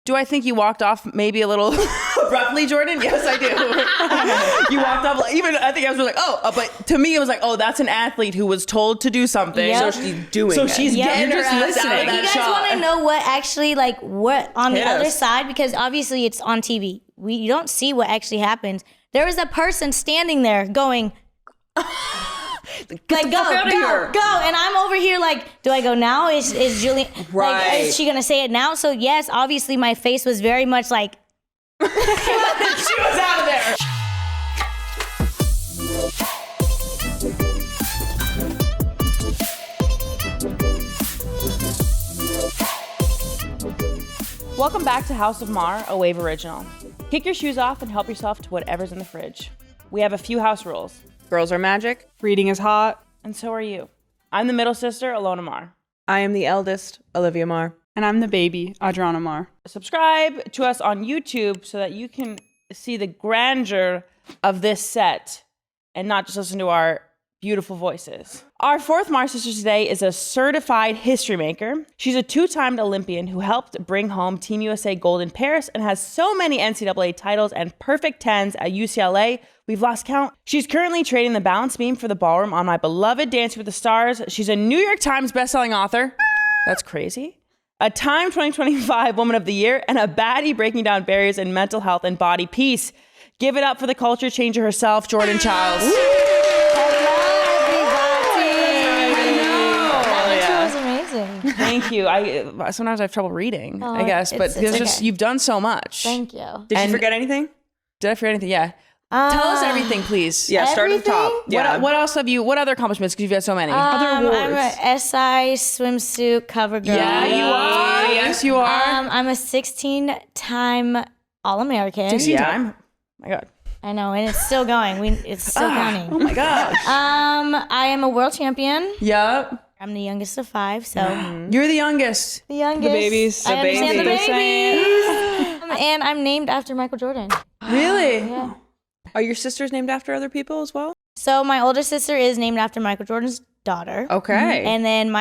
Do I think you walked off maybe a little abruptly, Jordan? Yes, I do. You walked off, even I think I was like, but to me it was like, that's an athlete who was told to do something. Yep. So she's doing it. So she's getting her ass out of that shot. You guys want to know what actually, like, what on the other side? Because obviously it's on TV. You don't see what actually happens. There was a person standing there going... like go, and I'm over here like, do I go now? Is Julian like, is she gonna say it now? So yes, obviously my face was very much like she was out of there. Welcome back to House of Maher, a Wave original. Kick your shoes off and help yourself to whatever's in the fridge. We have a few house rules. Girls are magic. Reading is hot. And so are you. I'm the middle sister, Alona Maher. I am the eldest, Olivia Maher. And I'm the baby, Adriana Maher. Subscribe to us on YouTube so that you can see the grandeur of this set and not just listen to our beautiful voices. Our fourth Maher sister today is a certified history maker. She's a two-time Olympian who helped bring home Team USA gold in Paris and has so many NCAA titles and perfect 10s at UCLA, we've lost count. She's currently trading the balance beam for the ballroom on my beloved Dancing with the Stars. She's a New York Times bestselling author. That's crazy. A Time 2025 Woman of the Year and a baddie breaking down barriers in mental health and body peace. Give it up for the culture changer herself, Jordan Chiles. Thank you. Sometimes I have trouble reading, I guess, but it's just you've done so much. Thank you. Did you forget anything? Did I forget anything? Yeah. Tell us everything, please. Yeah, start at the top. Yeah. What else have you? What other accomplishments? Because you've got so many. Other awards. I'm a SI swimsuit cover girl. Yeah, you are. Yes, you are. I'm a 16-time All-American. 16-time. My God. I know, and it's still going. It's still counting. Oh my gosh. I am a world champion. Yep. I'm the youngest of 5, so You're the youngest. the youngest. The babies. I understand the babies. babies. And I'm named after Michael Jordan. Really? Yeah. Are your sisters named after other people as well? So my older sister is named after Michael Jordan's daughter. Okay. And then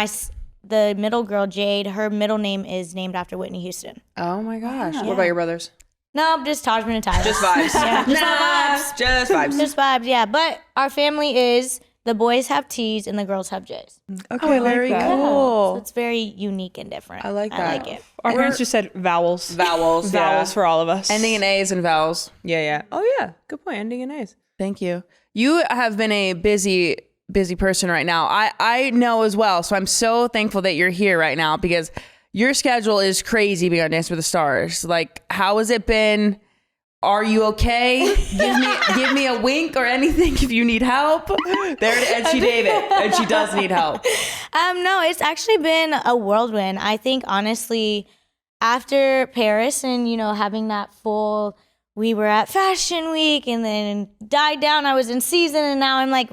the middle girl, Jade, her middle name is named after Whitney Houston. Oh my gosh. What about your brothers? No, just Tajman and Tyler. Just vibes. Yeah, just vibes. Just vibes. Just vibes, yeah. But our family is the boys have T's and the girls have J's. Okay, very cool. So it's very unique and different. I like that. I like it. Our parents just said vowels. Vowels. Vowels for all of us. Ending in A's and vowels. Yeah. Oh yeah. Good point. Ending in A's. Thank you. You have been a busy person right now. I know as well. So I'm so thankful that you're here right now because your schedule is crazy being on Dance with the Stars. Like, how has it been? Are you okay? Give me a wink or anything if you need help. And she gave it, and she does need help. No, it's actually been a whirlwind. I think honestly, after Paris and having that full, we were at Fashion Week and then died down. I was in season, and now I'm like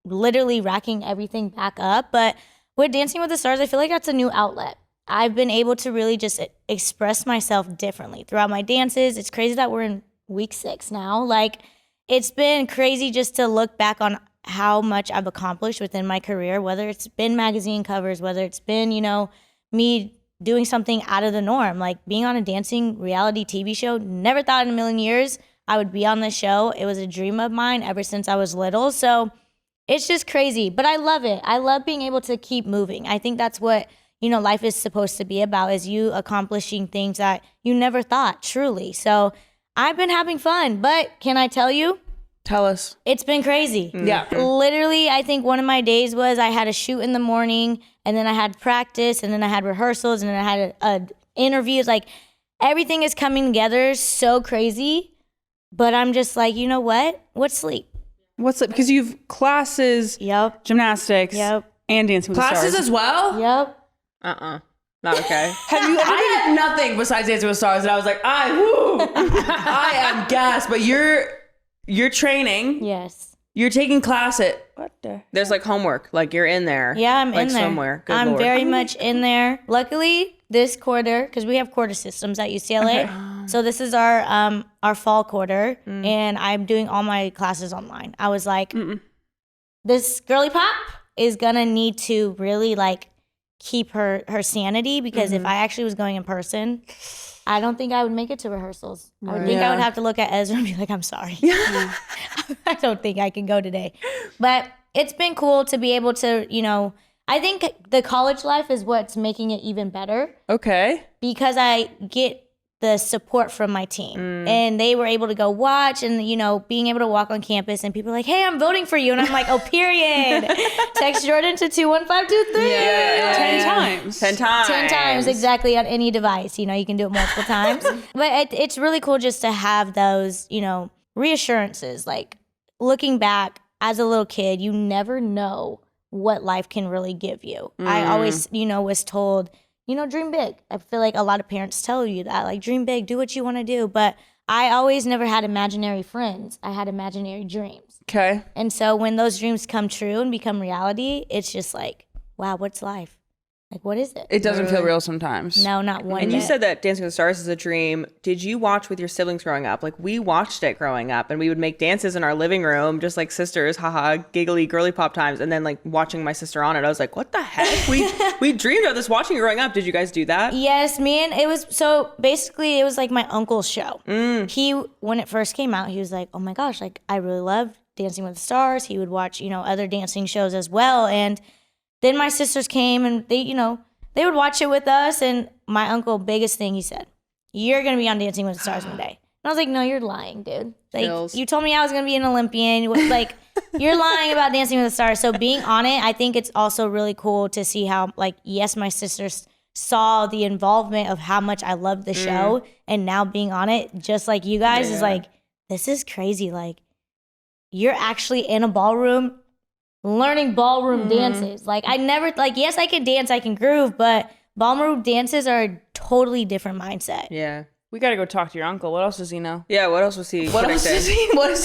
literally racking everything back up. But with Dancing with the Stars, I feel like that's a new outlet. I've been able to really just express myself differently throughout my dances. It's crazy that we're in week 6 now. Like, it's been crazy just to look back on how much I've accomplished within my career, whether it's been magazine covers, whether it's been, me doing something out of the norm, like being on a dancing reality TV show. Never thought in a million years I would be on this show. It was a dream of mine ever since I was little. So it's just crazy, but I love it. I love being able to keep moving. I think that's what life is supposed to be about, is you accomplishing things that you never thought, truly. So I've been having fun, but can I tell you? Tell us. It's been crazy. Yeah. Literally, I think one of my days was I had a shoot in the morning, and then I had practice, and then I had rehearsals, and then I had interviews. Like, everything is coming together so crazy, but I'm just like, you know what? What's sleep? What's it? Because you've classes, Yep. gymnastics, and Dancing with the Stars. Classes as well? Yep. Not okay. I had nothing besides Dancing with Stars, and I was like, I am gassed. But you're training. Yes. You're taking class at what the? There's like homework. Like you're in there. Yeah, I'm like in there. Somewhere. Good I'm Lord. very much in there. Luckily, this quarter, because we have quarter systems at UCLA, so this is our fall quarter, and I'm doing all my classes online. I was like, this girly pop is gonna need to really like keep her sanity, because if I actually was going in person, I don't think I would make it to rehearsals. I would think I would have to look at Ezra and be like, I'm sorry. I don't think I can go today. But it's been cool to be able to, you know, I think the college life is what's making it even better. Okay. Because I get the support from my team. And they were able to go watch and, you know, being able to walk on campus and people are like, hey, I'm voting for you. And I'm like, oh, period. Text Jordan to 21523. 10 times. 10 times. 10 times, exactly, on any device. You know, you can do it multiple times. But it's really cool just to have those, you know, reassurances. Like, looking back as a little kid, you never know what life can really give you. I always, you know, was told, you know, dream big. I feel like a lot of parents tell you that, like, dream big, do what you want to do. But I always never had imaginary friends. I had imaginary dreams. Okay. And so when those dreams come true and become reality, it's just like, wow, what's life? Like, what is it? It doesn't feel real sometimes. No, not one And bit. you said that Dancing with the Stars is a dream. Did you watch with your siblings growing up? Like, we watched it growing up, and we would make dances in our living room, just like sisters, haha, giggly, girly pop times. And then, like, watching my sister on it, I was like, what the heck? We dreamed of this watching it growing up. Did you guys do that? Yes, it was, so basically it was like my uncle's show. He, when it first came out, he was like, oh my gosh, like, I really love Dancing with the Stars. He would watch, you know, other dancing shows as well. And then my sisters came and they, you know, they would watch it with us, and my uncle, biggest thing, he said, you're going to be on Dancing with the Stars one day. And I was like, no, you're lying, dude. Like, Chills. you told me I was going to be an Olympian. Like, you're lying about Dancing with the Stars. So being on it, I think it's also really cool to see how, like, yes, my sisters saw the involvement of how much I loved the show, and now being on it, just like you guys, is like, this is crazy. Like, you're actually in a ballroom learning ballroom dances. Like, I never, like, yes, I can dance, I can groove, but ballroom dances are a totally different mindset. Yeah. We got to go talk to your uncle. What else does he know? Yeah, what else was he What does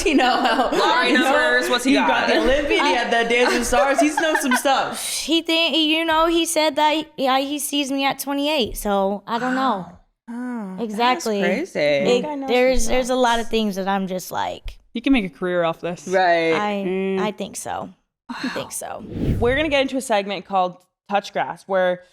he know? Lottery numbers, what's he got? The Olympian, he had the Dancing Stars. He knows some stuff. He said that he sees me at 28, so I don't know. Exactly. That's crazy. There's a lot of things that I'm just like, You can make a career off this. Right. I think so. I think so. We're going to get into a segment called Touch Grass, where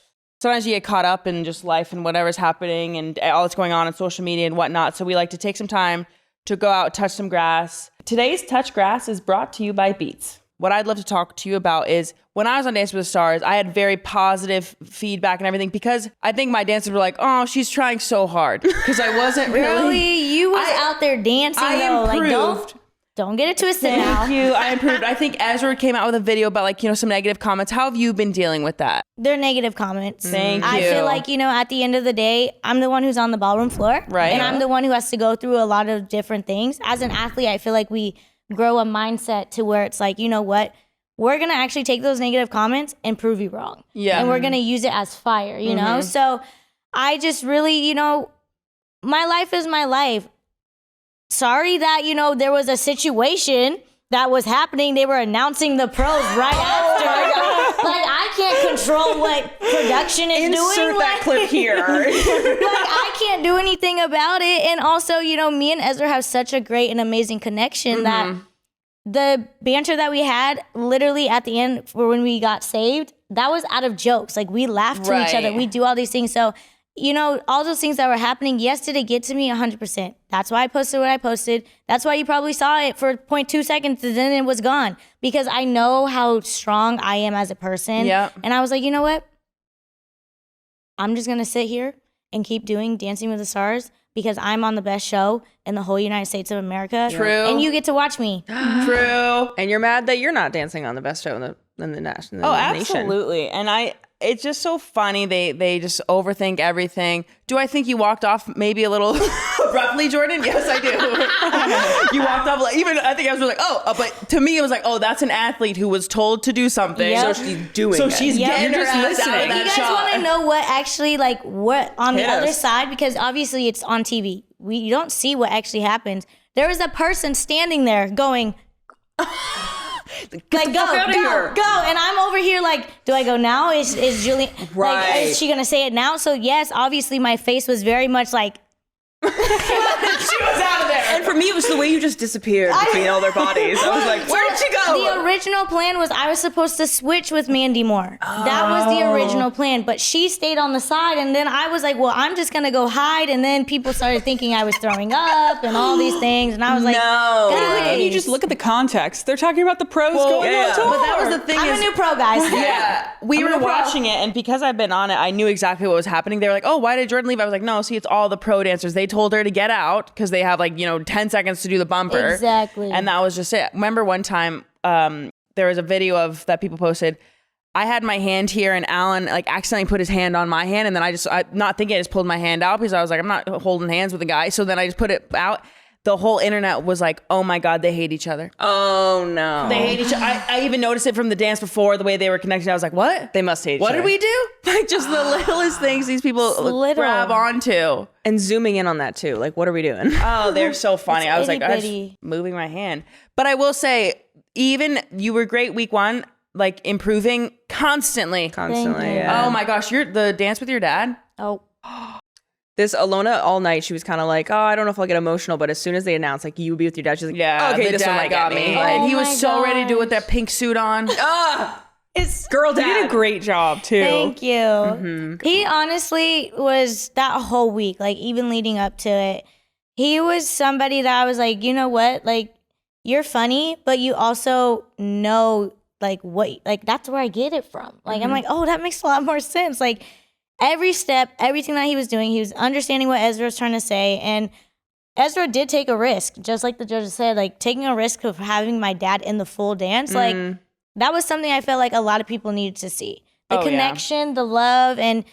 sometimes you get caught up in just life and whatever's happening and all that's going on in social media and whatnot. So we like to take some time to go out, touch some grass. Today's Touch Grass is brought to you by Beats. What I'd love to talk to you about is when I was on Dance with the Stars, I had very positive feedback and everything because I think my dancers were like, oh, she's trying so hard. Because I wasn't really. You was out there dancing, though. Improved. Like, don't get it twisted now. Thank you. I improved. I think Ezra came out with a video about, like, you know, some negative comments. How have you been dealing with that? They're negative comments. Thank you. I feel like, you know, at the end of the day, I'm the one who's on the ballroom floor. Right. And I'm the one who has to go through a lot of different things. As an athlete, I feel like we grow a mindset to where it's like, you know what? We're going to actually take those negative comments and prove you wrong. Yeah. And we're going to use it as fire, you know? So I just really, you know, my life is my life. Sorry that, you know, there was a situation that was happening. They were announcing the pros right after. Like, I can't control what production is doing. Insert that clip here. Like, I can't do anything about it. And also, you know, me and Ezra have such a great and amazing connection that the banter that we had literally at the end for when we got saved, that was out of jokes. Like, we laughed to each other. We do all these things. So, you know, all those things that were happening, yes, did it get to me? 100%. That's why I posted what I posted. That's why you probably saw it for 0.2 seconds and then it was gone. Because I know how strong I am as a person. Yeah. And I was like, you know what? I'm just going to sit here and keep doing Dancing with the Stars because I'm on the best show in the whole United States of America. True. And you get to watch me. True. And you're mad that you're not dancing on the best show in the nation. Oh, absolutely. And it's just so funny. They just overthink everything. Do I think you walked off maybe a little abruptly, Jordan? Yes, I do. You walked off I think I was like, but to me it was like, oh, that's an athlete who was told to do something. Yep. So she's doing So it. she's getting her ass out of If that you guys shot. want to know what actually, like, what on the Hit other us. side, because obviously it's on TV. You don't see what actually happens. There was a person standing there going, like, go, and I'm over here like, do I go now? Is Julian like, is she gonna say it now? So yes, obviously my face was very much like, She was out of there. And for me, it was the way you just disappeared between all their bodies. I was like, where did she go? The original plan was I was supposed to switch with Mandy Moore. That was the original plan, but she stayed on the side, and then I was like, well, I'm just gonna go hide, and then people started thinking I was throwing up and all these things, and I was like, No. guys. And you just look at the context. They're talking about the pros going on tour. But that was the thing. I'm a new pro, guys. Yeah, we were watching it, and because I've been on it, I knew exactly what was happening. They were like, "Oh, why did Jordan leave?" I was like, "No, see, it's all the pro dancers. They told her to get out because they have 10 seconds to do the bumper." Exactly. And that was just it. Remember one time, there was a video of that people posted. I had my hand here, and Alan accidentally put his hand on my hand, and then I not thinking, I just pulled my hand out because I was like, I'm not holding hands with a guy. So then I just put it out. The whole internet was like, oh my God, they hate each other. Oh no. They hate each other. I even noticed it from the dance before, the way they were connected. I was like, what? They must hate each What other. did we do? Just the littlest things these people grab onto. And zooming in on that too. Like, what are we doing? Oh, they're so funny. It's I was like, I was itty-bitty. moving my hand. But I will say, even you were great week one, improving constantly. Constantly. Thank you. Yeah. Oh my gosh, the dance with your dad. Oh, This Alona all night, she was kind of like, oh, I don't know if I'll get emotional, but as soon as they announced you would be with your dad, she's like, Yeah, okay, the this one dad might got get me. me. Like, And he Oh was my so ready to do it with gosh. that pink suit on. it's girl You did dad. a great job, too. thank you. He honestly was that whole week, even leading up to it. He was somebody that I was like, you know what? You're funny, but you also know, what, that's where I get it from. I'm like, oh, that makes a lot more sense. Every step, everything that he was doing, he was understanding what Ezra was trying to say. And Ezra did take a risk, just like the judges said, taking a risk of having my dad in the full dance. That was something I felt like a lot of people needed to see. The connection, the love, and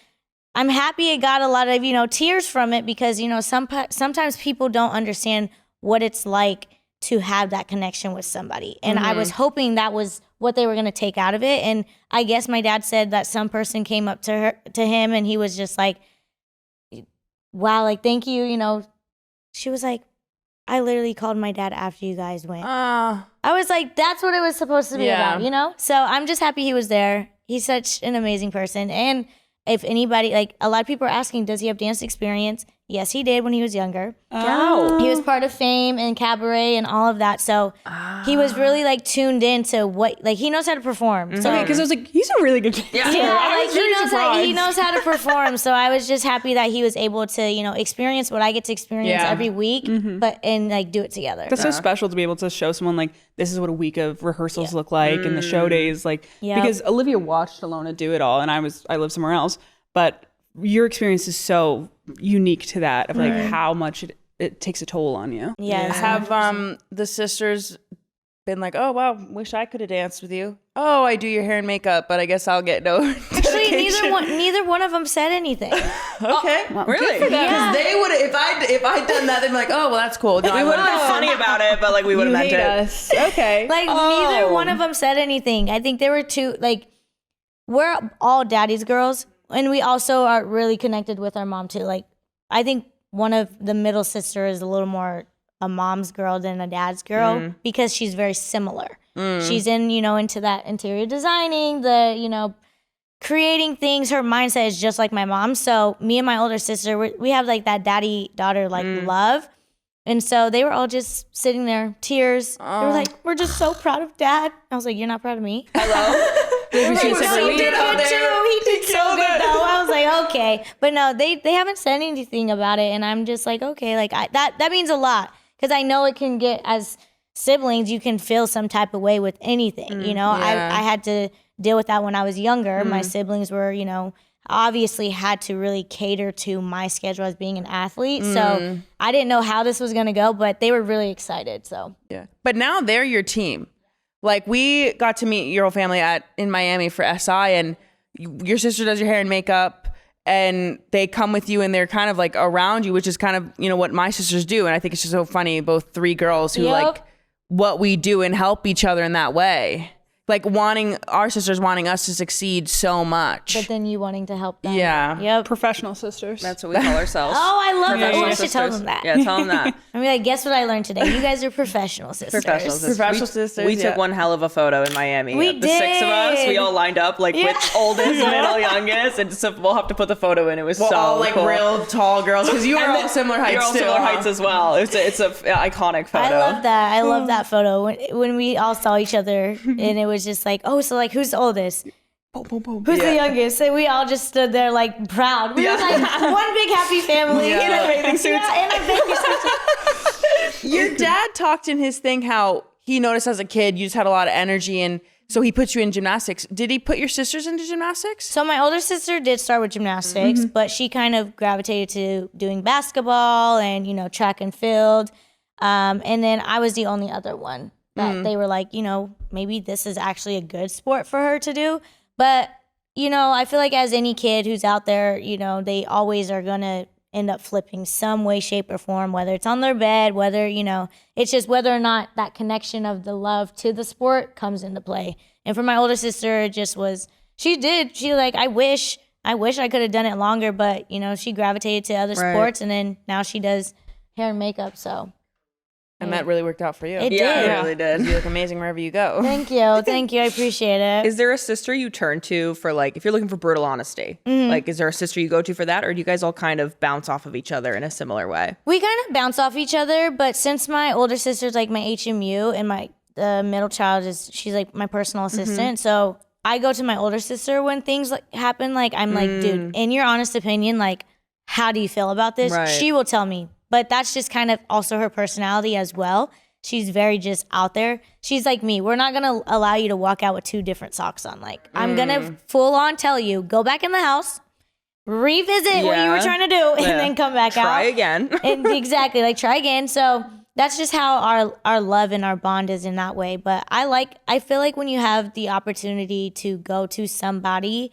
I'm happy it got a lot of, tears from it because, sometimes people don't understand what it's like to have that connection with somebody. And I was hoping that was what they were going to take out of it. And I guess my dad said that some person came up to him and he was just like, wow, thank you. She was like, I literally called my dad after you guys went. I was like, that's what it was supposed to be about, So I'm just happy he was there. He's such an amazing person. And if anybody, a lot of people are asking, does he have dance experience? Yes, he did when he was younger. Oh. He was part of Fame and Cabaret and all of that. So he was really tuned into what, he knows how to perform. So, Okay, because I was like, he's a really good dancer. yeah, I was very surprised. he knows how to perform. So I was just happy that he was able to, experience what I get to experience every week, but do it together. That's so special to be able to show someone this is what a week of rehearsals look like and the show days because Olivia watched Alona do it all and I lived somewhere else, but your experience is so unique to that of how much it takes a toll on you. Yes. Have the sisters been like, oh wow, wish I could have danced with you? Oh, I do your hair and makeup, but I guess I'll get no. Actually, neither one of them said anything. Okay, Really? Yeah. Because they would if I'd done that, they'd be like, oh well, that's cool. No, We would have been funny about it, but we would have meant hate it. us. Okay. Neither one of them said anything. I think there were two, we're all daddy's girls, and we also are really connected with our mom too. I think one of the middle sister is a little more a mom's girl than a dad's girl because she's very similar. She's into that interior designing, the, creating things. Her mindset is just like my mom. So me and my older sister, we have that daddy-daughter love. And so they were all just sitting there, tears. They were like, we're just so proud of dad. I was like, you're not proud of me? Hello. They were like, no, he did good too. He did so good though. I was like, okay. But no, they haven't said anything about it. And I'm just like, okay, that means a lot. Because I know it can get, as siblings, you can feel some type of way with anything. I had to deal with that when I was younger. My siblings were, obviously had to really cater to my schedule as being an athlete. So I didn't know how this was going to go, but they were really excited. So Yeah, but now they're your team. We got to meet your whole family in Miami for SI, and your sister does your hair and makeup, and they come with you, and they're kind of around you, which is kind of what my sisters do. And I think it's just so funny, both three girls who Yep. what we do and help each other in that way. like our sisters wanting us to succeed so much. But then you wanting to help them. Yeah. Yep. Professional sisters. That's what we call ourselves. Oh, I love that. Oh, I should Sisters. tell them that. Yeah, tell them that. I mean, like, guess what I learned today? You guys are professional sisters. Professional sisters. Professional sisters, We yeah. took one hell of a photo in Miami. We The 6 of us, we did. all lined up like Yeah. which oldest, middle, youngest, and so we'll have to put the photo in. It was Well, so all like cool. real tall girls because you are all similar heights You're all too. similar huh? heights as well. It's a iconic photo. I love that. I love that photo when we all saw each other, and it was just like, oh, so like, who's the oldest? Who's the youngest? And we all just stood there like proud. We were like one big happy family. Yeah. In our bathing suits. Yeah, in our bathing suits. Your dad talked in his thing how he noticed as a kid you just had a lot of energy, and so he put you in gymnastics. Did he put your sisters into gymnastics? So my older sister did start with gymnastics, but she kind of gravitated to doing basketball and, track and field. And then I was the only other one that they were like, maybe this is actually a good sport for her to do. But, I feel like as any kid who's out there, they always are going to end up flipping some way, shape, or form, whether it's on their bed, whether, it's just whether or not that connection of the love to the sport comes into play. And for my older sister, it just was, she I wish I could have done it longer, but, she gravitated to other sports, and then now she does hair and makeup, so. And that really worked out for you. It Yeah, did. it really did. You look amazing wherever you go. Thank you. I appreciate it. Is there a sister you turn to for like, if you're looking for brutal honesty, like, is there a sister you go to for that? Or do you guys all kind of bounce off of each other in a similar way? We kind of bounce off each other, but since my older sister's like my HMU and the middle child she's like my personal assistant, so I go to my older sister when things happen. Like, I'm like, dude, in your honest opinion, like, how do you feel about this? Right. She will tell me, but that's just kind of also her personality as well. She's very just out there. She's like me. We're not going to allow you to walk out with 2 different socks on. Like, I'm going to full on tell you, go back in the house, revisit what you were trying to do, and then come back out. Try again. And exactly, like, try again. So that's just how our love and our bond is in that way. But I feel like when you have the opportunity to go to somebody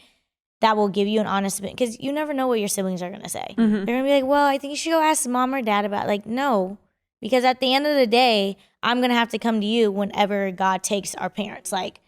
that will give you an honest opinion, because you never know what your siblings are going to say. They're going to be like, well, I think you should go ask mom or dad about it. Like, no, because at the end of the day, I'm going to have to come to you whenever God takes our parents. Like,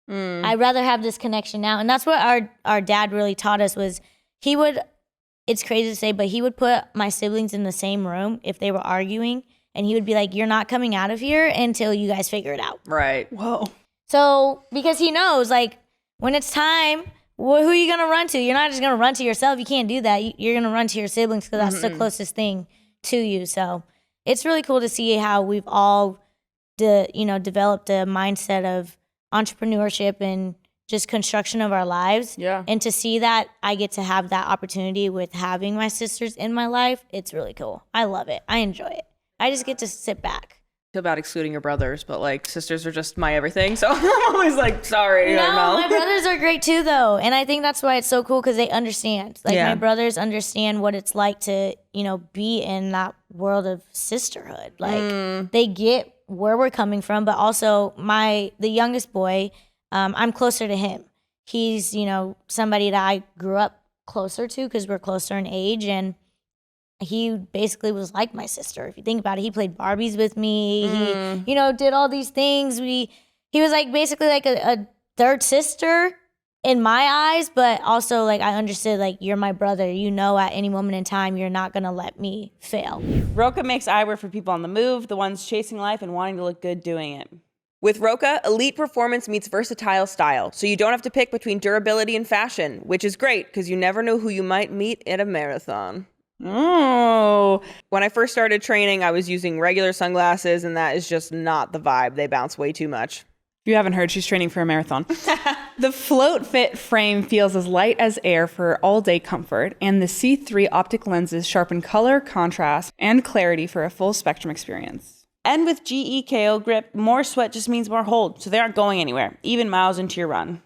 I'd rather have this connection now. And that's what our dad really taught us was it's crazy to say, but he would put my siblings in the same room if they were arguing. And he would be like, you're not coming out of here until you guys figure it out. Right. Whoa. So, because he knows, like, when it's time, who are you going to run to? You're not just going to run to yourself. You can't do that. You're going to run to your siblings because that's the closest thing to you. So it's really cool to see how we've all, developed a mindset of entrepreneurship and just construction of our lives. Yeah. And to see that I get to have that opportunity with having my sisters in my life, it's really cool. I love it. I enjoy it. I just get to sit back. Feel bad excluding your brothers, but like sisters are just my everything. So I'm always like, sorry. No, Mel. my brothers are great too, though. And I think that's why it's so cool because they understand. Like, Yeah. my brothers understand what it's like to, be in that world of sisterhood. Like, they get where we're coming from, but also the youngest boy, I'm closer to him. He's, somebody that I grew up closer to because we're closer in age. And he basically was like my sister. If you think about it, he played Barbies with me. He, did all these things. He was like basically like a third sister in my eyes, but also like I understood like you're my brother. At any moment in time, you're not gonna let me fail. Roka makes eyewear for people on the move, the ones chasing life and wanting to look good doing it. With Roka, elite performance meets versatile style, so you don't have to pick between durability and fashion, which is great because you never know who you might meet at a marathon. Oh, When I first started training, I was using regular sunglasses, and that is just not the vibe. They bounce way too much. If you haven't heard, she's training for a marathon. The Float Fit frame feels as light as air for all-day comfort, and the C3 optic lenses sharpen color, contrast, and clarity for a full spectrum experience. and with GE KO Grip, more sweat just means more hold, so they aren't going anywhere, even miles into your run.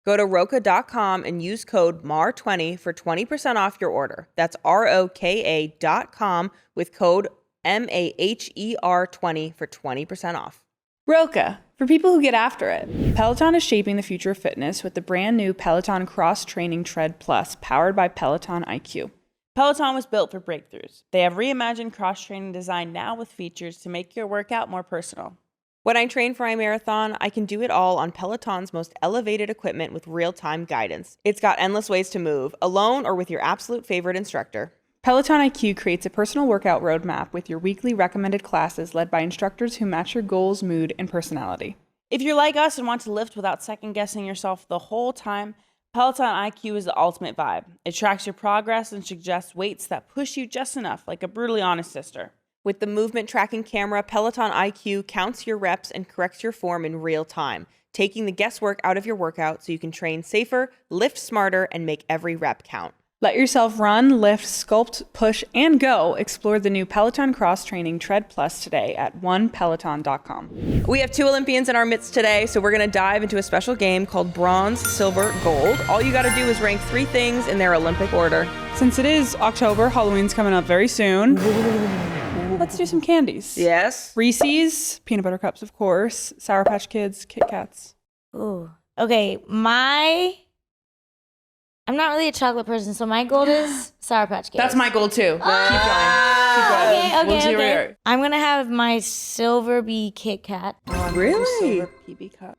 Go to roka.com and use code MAR20 for 20% off your order. That's ROKA.com with code MAHER20 for 20% off. Roka, for people who get after it. Peloton is shaping the future of fitness with the brand new Peloton Cross Training Tread Plus, powered by Peloton IQ. Peloton was built for breakthroughs. They have reimagined cross-training design now with features to make your workout more personal. When I train for my marathon, I can do it all on Peloton's most elevated equipment with real-time guidance. It's got endless ways to move, alone or with your absolute favorite instructor. Peloton IQ creates a personal workout roadmap with your weekly recommended classes led by instructors who match your goals, mood, and personality. If you're like us and want to lift without second-guessing yourself the whole time, Peloton IQ is the ultimate vibe. It tracks your progress and suggests weights that push you just enough, like a brutally honest sister. With the movement tracking camera, Peloton IQ counts your reps and corrects your form in real time, taking the guesswork out of your workout so you can train safer, lift smarter, and make every rep count. Let yourself run, lift, sculpt, push, and go. Explore the new Peloton Cross Training Tread Plus today at onepeloton.com. We have 2 Olympians in our midst today, so we're going to dive into a special game called Bronze, Silver, Gold. All you got to do is rank 3 things in their Olympic order. Since it is October, Halloween's coming up very soon. Let's do some candies. Yes. Reese's, peanut butter cups, of course, Sour Patch Kids, Kit Kats. Ooh. Okay, I'm not really a chocolate person, so my goal is Sour Patch Kids. That's my goal too. Keep going. Okay. I'm gonna have my silver be Kit Kat, Really? Silver PB cup.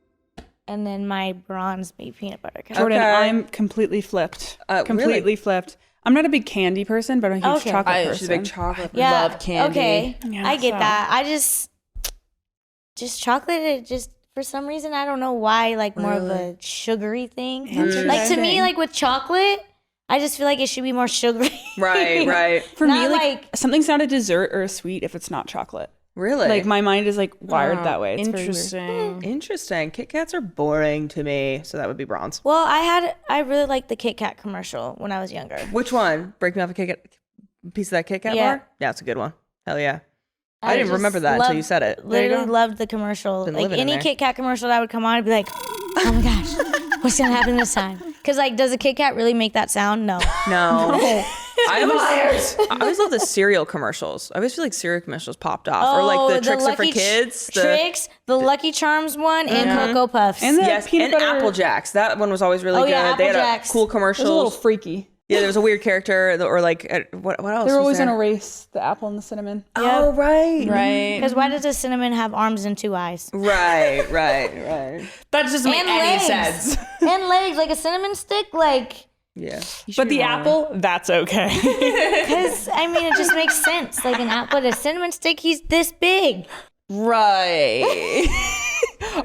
and then my bronze be peanut butter cup. Jordan, Okay. I'm completely flipped. Completely really? flipped. I'm not a big candy person, but I'm a huge Okay. chocolate person. She's a big chocolate. Yeah. Love candy. Okay. Yeah, I get so- that. I just chocolate. It just for some reason I don't know why more of a sugary thing. Like to me, like with chocolate, I just feel like it should be more sugary. Right. For Not me, like- something's not a dessert or a sweet if it's not chocolate. Really? Like my mind is wired that way. It's very weird. Interesting. Interesting. Kit Kats are boring to me, so that would be bronze. Well, I really liked the Kit Kat commercial when I was younger. Which one? Break me off a Kit Kat piece of that Kit Kat Yeah. bar? Yeah, it's a good one. Hell yeah. I didn't just remember that until loved- you said it. Literally loved the commercial. Been Like living in any there. Kit Kat commercial that would come on, I'd be like, oh my gosh, what's gonna happen this time? Because does a Kit Kat really make that sound? No. No. I always love the cereal commercials. I always feel like cereal commercials popped off. Or like the tricks are for Lucky kids. Tricks, the Lucky Charms one, and Cocoa Puffs. And the Yes, peanut and butter. Apple Jacks. That one was always really good. yeah, They had Apple Jacks. cool It was a little commercials. freaky. Yeah, there was a weird character, or what else? They're was always there? in a race, the apple and the cinnamon. Oh, right. Right. Because why does a cinnamon have arms and 2 eyes? Right. That just doesn't make And any legs. sense. And legs, like a cinnamon stick, Yeah. But the apple, that's okay. because it just makes sense. Like an apple, but a cinnamon stick, he's this big. Right.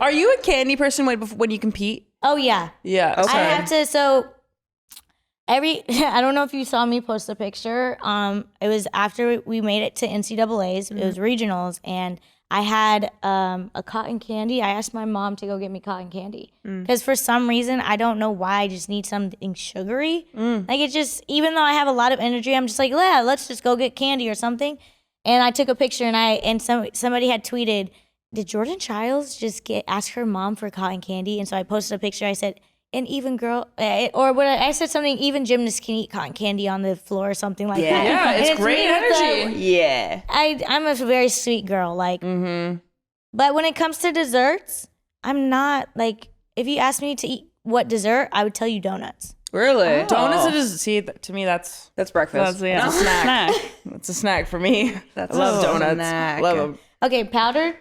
Are you a candy person when you compete? Oh yeah. Yeah. Okay. I have to. So I don't know if you saw me post a picture. It was after we made it to NCAA's. It was regionals, and I had a cotton candy. I asked my mom to go get me cotton candy because for some reason I don't know why I just need something sugary. Like it just, even though I have a lot of energy, I'm just like, yeah, let's just go get candy or something. And I took a picture, and somebody had tweeted, did Jordan Chiles just ask her mom for cotton candy? And so I posted a picture. I said, an even girl, or what I said something, even gymnasts can eat cotton candy on the floor or something like that. Yeah, And it's great me with energy. Yeah. I'm a very sweet girl, but when it comes to desserts, I'm not if you ask me to eat what dessert, I would tell you donuts. Really? Donuts is to me that's breakfast. a snack. It's a snack for me. I love donuts. snack. Love them. Okay, powdered,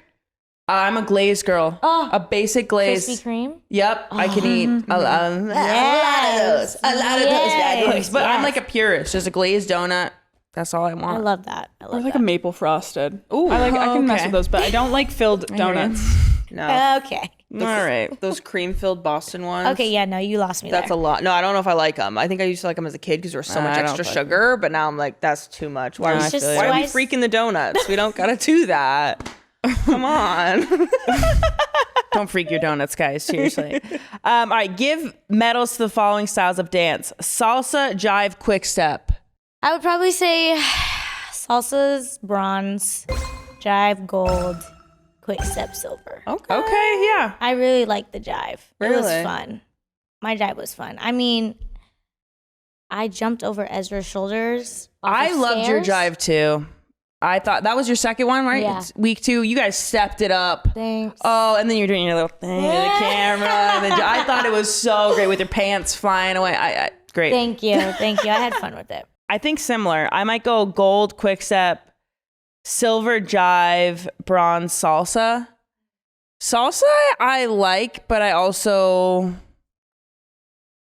I'm a glazed girl. Oh. A basic glaze. Krispy Kreme. Yep, I can eat a lot of those. A lot of those bad boys. But I'm like a purist. Just a glazed donut. That's all I I want. love that. I Or love like that. a maple frosted. Ooh, I can mess okay. with those, but I don't like filled donuts. No. Okay. All right. Those cream-filled Boston ones. Okay, yeah, no, you lost me That's there. a lot. No, I don't know if I like them. I think I used to like them as a kid because there was so much I don't extra like sugar, but now I'm like, that's too much. Why, No, are, I we, feel you. why are we Twice- freaking the donuts? We don't got to do that. Come on. Don't freak your donuts, guys. Seriously. All right. Give medals to the following styles of dance: salsa, jive, quick step. I would probably say salsa's bronze, jive gold, quick step silver. Okay. Okay. Yeah. I really liked the jive. It was Really? fun. My jive was fun. I jumped over Ezra's shoulders. off I of loved your stairs. jive too. I thought that was your second one, right? Yeah. It's week 2. You guys stepped it up. Thanks. Oh, and then you're doing your little thing with the camera. And then I thought it was so great with your pants flying away. Great. Thank you. Thank you. I had fun with it. I think similar. I might go gold, quick step, silver, jive, bronze, salsa. Salsa I like, but I also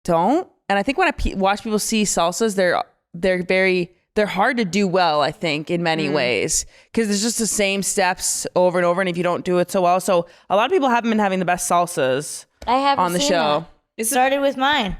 don't. And I think when I watch people see salsas, they're hard to do well, I think, in many ways, because it's just the same steps over and over. And if you don't do it so well, so a lot of people haven't been having the best salsas I haven't on the seen show. That. It started with mine.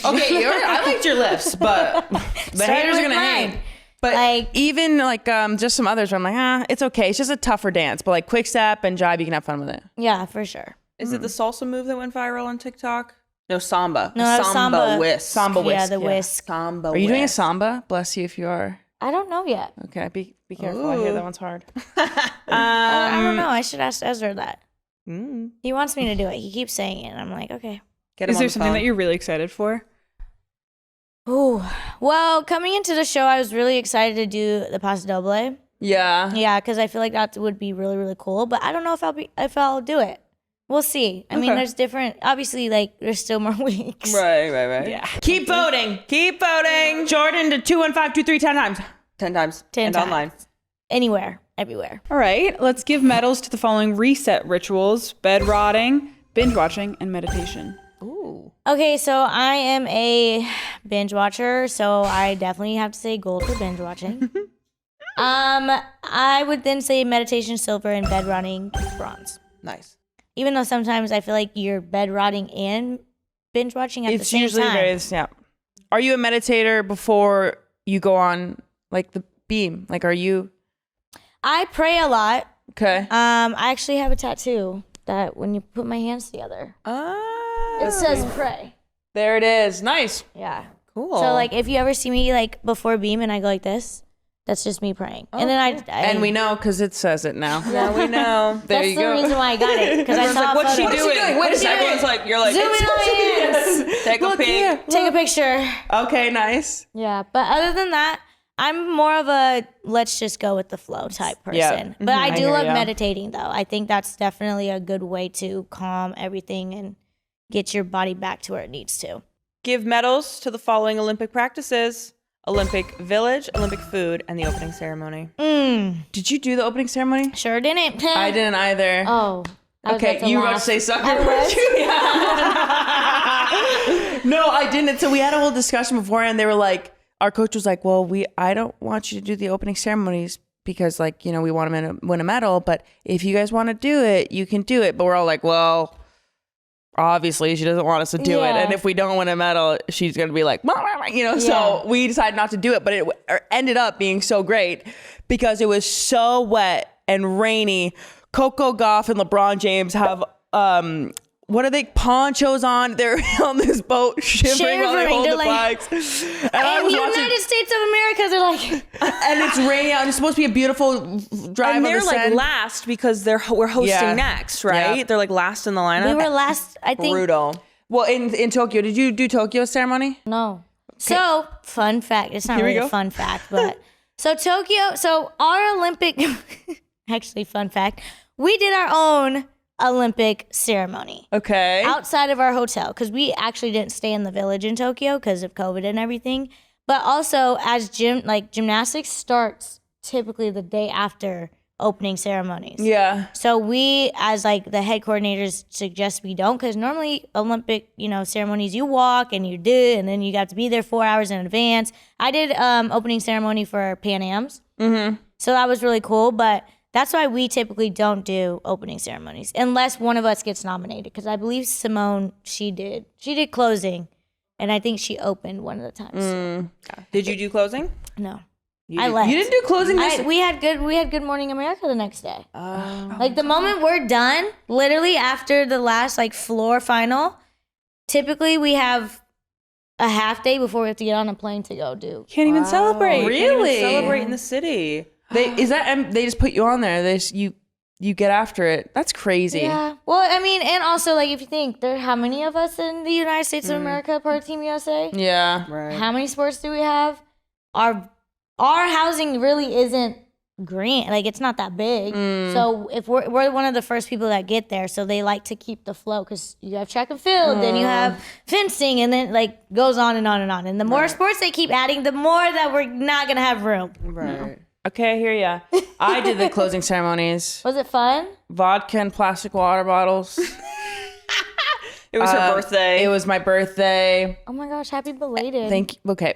Okay, I liked your lifts, but the haters are gonna hate. But Like- even like just some others where I'm like, it's okay. It's just a tougher dance. But like quick step and jive, you can have fun with it. Yeah, for sure. Is it the salsa move that went viral on TikTok? No, samba. No, that was samba. Whisk. Samba whisk. Yeah, the whisk. Samba Are you doing a whisk. samba? Bless you if you are. I don't know yet. Okay, be careful. I hear that one's hard. I don't know. I should ask Ezra that. Mm. He wants me to do it. He keeps saying it. And I'm like, okay. Get him Is on there the something phone. that you're really excited for? Ooh. Well, coming into the show, I was really excited to do the Paso Doble. Yeah. Yeah, because I feel like that would be really, really cool. But I don't know if I'll do it. We'll see. I mean, there's different. Obviously, like there's still more weeks. Right. Yeah. Keep voting. Keep voting. Jordan to 21523 10 times. 10 times. 10 and times. online. Anywhere, everywhere. All right, let's give medals to the following reset rituals: bed rotting, binge watching, and meditation. Ooh. Okay, so I am a binge watcher, so I definitely have to say gold for binge watching. I would then say meditation silver and bed rotting bronze. Nice. Even though sometimes I feel like you're bed rotting and binge watching at the It's same usually time. yeah. Are you a meditator before you go on like the beam? Like, are you I pray a lot. okay? I actually have a tattoo that when you put my hands together, it says pray. There it is. Nice. Yeah. Cool. So like if you ever see me like before beam and I go like this, that's just me praying. And then I And we know because it says it now. yeah, we know. There that's you the go. reason why I got it because I Everyone's saw like, a what's she photo. doing? Wait a second. Everyone's like, you're like, Zoom in on my hands. take a Look peek. here. Take a picture. Okay, nice. Yeah, but other than that, I'm more of a let's just go with the flow type person. Yeah. But I I do hear love ya. meditating though. I think that's definitely a good way to calm everything and get your body back to where it needs to. Give medals to the following Olympic practices: Olympic Village, Olympic food, and the opening ceremony. Did you do the opening ceremony? Sure didn't. I didn't either. Oh. I was Okay, about to you were about to laugh. say sucker. I was. No, I didn't. So we had a whole discussion beforehand. They were like, our coach was like, well, I don't want you to do the opening ceremonies because like, you know, we want them to win a medal, but if you guys want to do it, you can do it. But we're all like, well, obviously she doesn't want us to do it. Yeah. And if we don't win a medal, she's going to be like, you know, so we decided not to do it, but it ended up being so great because it was so wet and rainy. Coco Gauff and LeBron James have, what are they, ponchos on? They're on this boat shivering while they Shivering. hold They're the like- flags. And I And was the watching, United States of America, they're like, and it's raining out. And it's supposed to be a beautiful drive And on they're the like sand. last because we're hosting Yeah. next, right? Yeah. They're like last in the lineup. we were last, I think. Brutal. Well, in Tokyo, did you do Tokyo ceremony? No. So, fun fact. It's not Here we really go. a fun fact, but so Tokyo, so our Olympic, actually, fun fact, we did our own Olympic ceremony Okay. outside of our hotel because we actually didn't stay in the village in Tokyo because of COVID and everything. But also, as gymnastics starts typically the day after opening ceremonies. Yeah. So we, as like the head coordinators, suggest we don't because normally Olympic, ceremonies you walk and you do, and then you got to be there 4 hours in advance. I did opening ceremony for Pan Am's, so that was really cool. But that's why we typically don't do opening ceremonies unless one of us gets nominated. Because I believe Simone, she did closing, and I think she opened one of the times. Did you do closing? No. I left. You didn't do closing this? We had Good Morning America the next day. Like the moment we're done, literally after the last floor final, typically we have a half day before we have to get on a plane to go do. Can't even celebrate. Really? Celebrate in the city. They just put you on there. You get after it. That's crazy. Yeah. Well, I mean, and also if you think how many of us in the United States of America part of Team USA? Yeah. Right. How many sports do we have? Our housing really isn't green. It's not that big. So if we're one of the first people that get there, so they like to keep the flow because you have track and field, then you have fencing, and then goes on and on and on. And the more sports they keep adding, the more that we're not gonna have room. Right. Okay, I hear ya. I did the closing ceremonies. Was it fun? Vodka and plastic water bottles. It was her birthday. It was my birthday. Oh my gosh, happy belated. Thank you. Okay.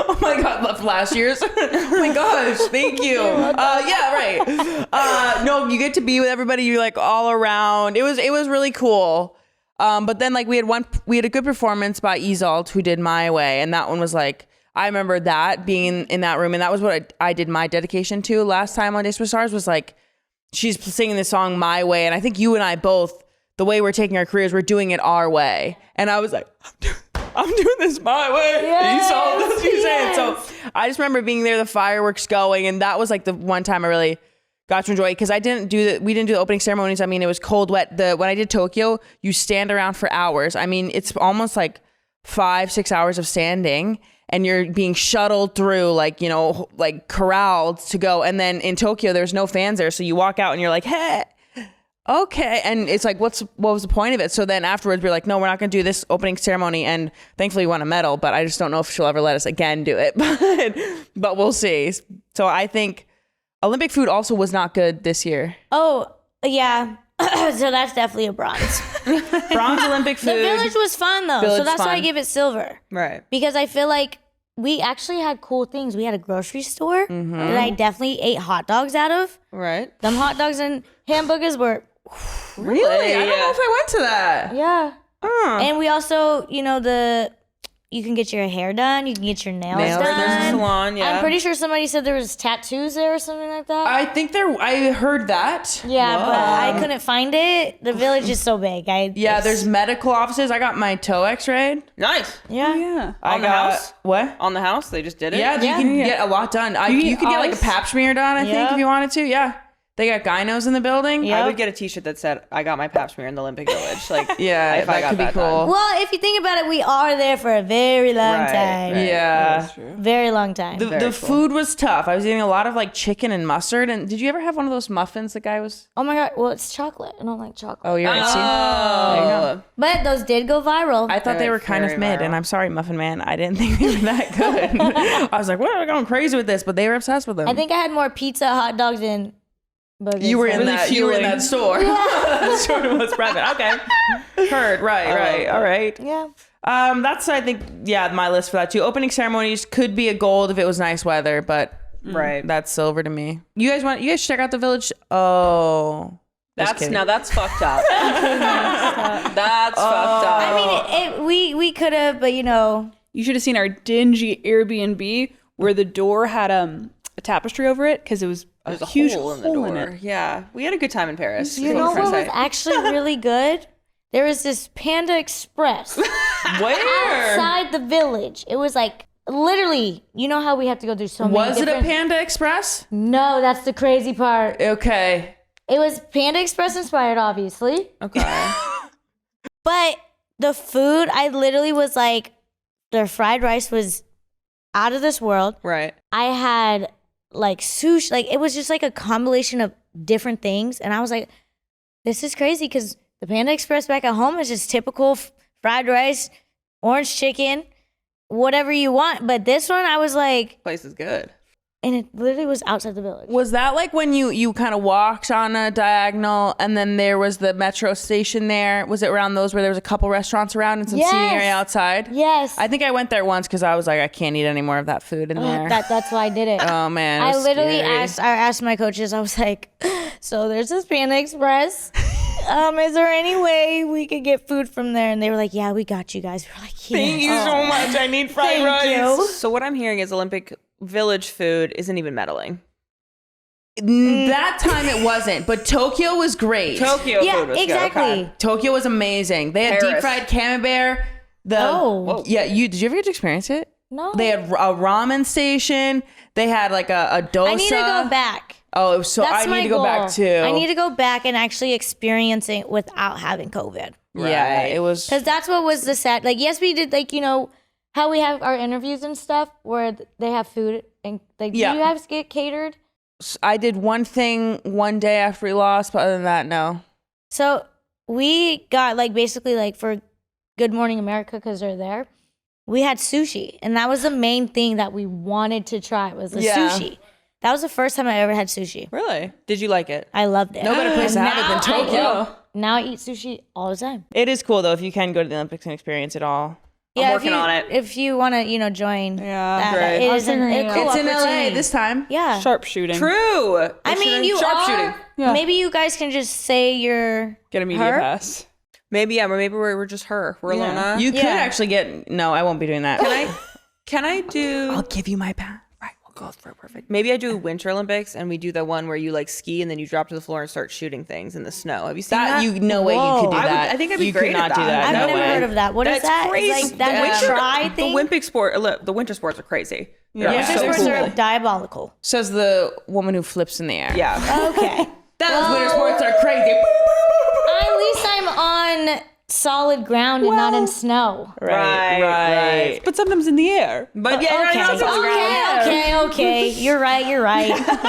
Oh my God, left last year's. Oh my gosh, thank you. Yeah, right. No, you get to be with everybody. You're like all around. It was really cool. But then like we had a good performance by Isolde who did My Way, and that one was like, I remember that being in that room, and that was what I did my dedication to last time on Days with Stars, was like she's singing the song My Way, and I think you and I both, the way we're taking our careers, we're doing it our way. And I was like, I'm doing this my way. Yes, You saw this, you saying. So I just remember being there, the fireworks going, and that was like the one time I really got to enjoy it, because we didn't do the opening ceremonies. I mean, it was cold, wet. When I did Tokyo, you stand around for hours. I mean, it's almost like 5-6 hours of standing, and you're being shuttled through, like, you know, like corralled to go. And then in Tokyo, there's no fans there, so you walk out and you're like, hey. Okay. And it's like, what was the point of it? So then afterwards we're like, no, we're not going to do this opening ceremony. And thankfully we won a medal, but I just don't know if she'll ever let us again do it. But we'll see. So I think Olympic food also was not good this year. Oh, yeah. So that's definitely a bronze. Bronze Olympic food. The village was fun though. Village so that's why I fun. give it silver. Right. Because I feel like we actually had cool things. We had a grocery store that I definitely ate hot dogs out of. Right. Them hot dogs and hamburgers were, Really? I don't know if I went to that. yeah. Huh. And we also, you know, you can get your hair done. You can get your nails Nails done. done. There's a salon, yeah. I'm pretty sure somebody said there was tattoos there or something like that. I heard that. Yeah, but I couldn't find it. The village is so big. Yeah, there's medical offices. I got my toe x-rayed. Nice. Yeah. Yeah. On the house? What? On the house? They just did it? Yeah, you can get a lot done. You could get like a pap smear done, I think, Yeah. if you wanted to. Yeah. They got gynos in the building. Yeah. I would get a t-shirt that said, I got my pap smear in the Olympic Village. Like, Yeah, if I that got could be that cool. done. Well, if you think about it, we are there for a very long Right, time. right. Yeah. Very long time. The cool. food was tough. I was eating a lot of like chicken and mustard. And did you ever have one of those muffins the guy was? Oh my God. Well, it's chocolate. I don't like chocolate. Oh, you're right. See? There you go. But those did go viral. I thought they were kind of Very mid, viral. and I'm sorry, Muffin Man. I didn't think they were that good. I was like, what? We're going crazy with this, but they were obsessed with them. I think I had more pizza, hot dogs, and burgers. you were in than- that. You were in that store. Store was private. Okay. Heard. Right. All right. Yeah. That's I think my list for that too. Opening ceremonies could be a gold if it was nice weather, but Right. that's silver to me. You guys should check out the village. Oh, just kidding. That's fucked up. That's fucked up. I mean, we could have, but you know. You should have seen our dingy Airbnb where the door had a tapestry over it because it was There's a huge hole in the door. it. Yeah. We had a good time in Paris. You know what was actually really good? There was this Panda Express Where outside the village. It was like literally, you know how we have to go through so many was it? A different- Panda Express? No, that's the crazy part. Okay. It was Panda Express inspired, obviously. Okay. But the food, I literally was like, their fried rice was out of this world. Right. I had like sushi, like it was just like a combination of different things. And I was like, this is crazy because the Panda Express back at home is just typical fried rice, orange chicken, whatever you want. But this one, I was like, Place is good. and it literally was outside the village. Was that like when you kind of walked on a diagonal and then there was the metro station there? Was it around those where there was a couple restaurants around and some seating Yes. area outside? Yes. I think I went there once because I was like, I can't eat any more of that food in there. That's why I did it. Oh man, it I was literally scary. asked my coaches, I was like, so there's this Panda Express. Is there any way we could get food from there? And they were like, yeah, we got you guys. We were like, yeah. Thank you so much. I need fried Thank rice. you. So what I'm hearing is Olympic Village food isn't even meddling. That time it wasn't, but Tokyo was great. Tokyo Yeah, food was exactly. good. Okay. Tokyo was amazing. They had deep Paris. fried camembert. Oh. Yeah, did you ever get to experience it? No. They had a ramen station. They had like a dosa. I need to go back. Oh, so That's I my need to go goal. back too. I need to go back and actually experience it without having COVID. Yeah, Right. it was. Because that's what was the sad. Like, yes, we did, like, you know, how we have our interviews and stuff where they have food and, like, Yeah. do you guys get catered? I did one thing one day after we lost, but other than that, no. So we got, like, basically, like, for Good Morning America, because they're there, we had sushi. And that was the main thing that we wanted to try was the sushi. That was the first time I ever had sushi. Really? Did you like it? I loved it. No better place to have it than Tokyo. Now I eat sushi all the time. It is cool though if you can go to the Olympics and experience it all. Yeah, working on it. If you want to, join, Yeah, that, it is a cool It's in LA opportunity. this time. Yeah. Sharpshooting. True. I mean, you Sharpshooting. are. Yeah. Maybe you guys can just say you're Get a media her. pass. Maybe, yeah, or maybe we're just her. We're Alona. You could actually get. No, I won't be doing that. Can I do... I'll give you my pass. Right, we'll go for it. Perfect. Maybe I do Winter Olympics and we do the one where you like ski and then you drop to the floor and start shooting things in the snow. Have you seen that? No way you could do Whoa. that. I think I'd be you great could not at do that. that. I've No never way. heard of that. What is That's that? crazy. It's like that try thing? The winter sports are crazy. Yeah. Winter so sports cool. are diabolical. Says the woman who flips in the air. Yeah. Okay. Those winter sports are crazy. At least I'm on solid ground and not in snow. Right. But sometimes in the air. But yeah, Okay. no, it's on the ground. Okay. You're right.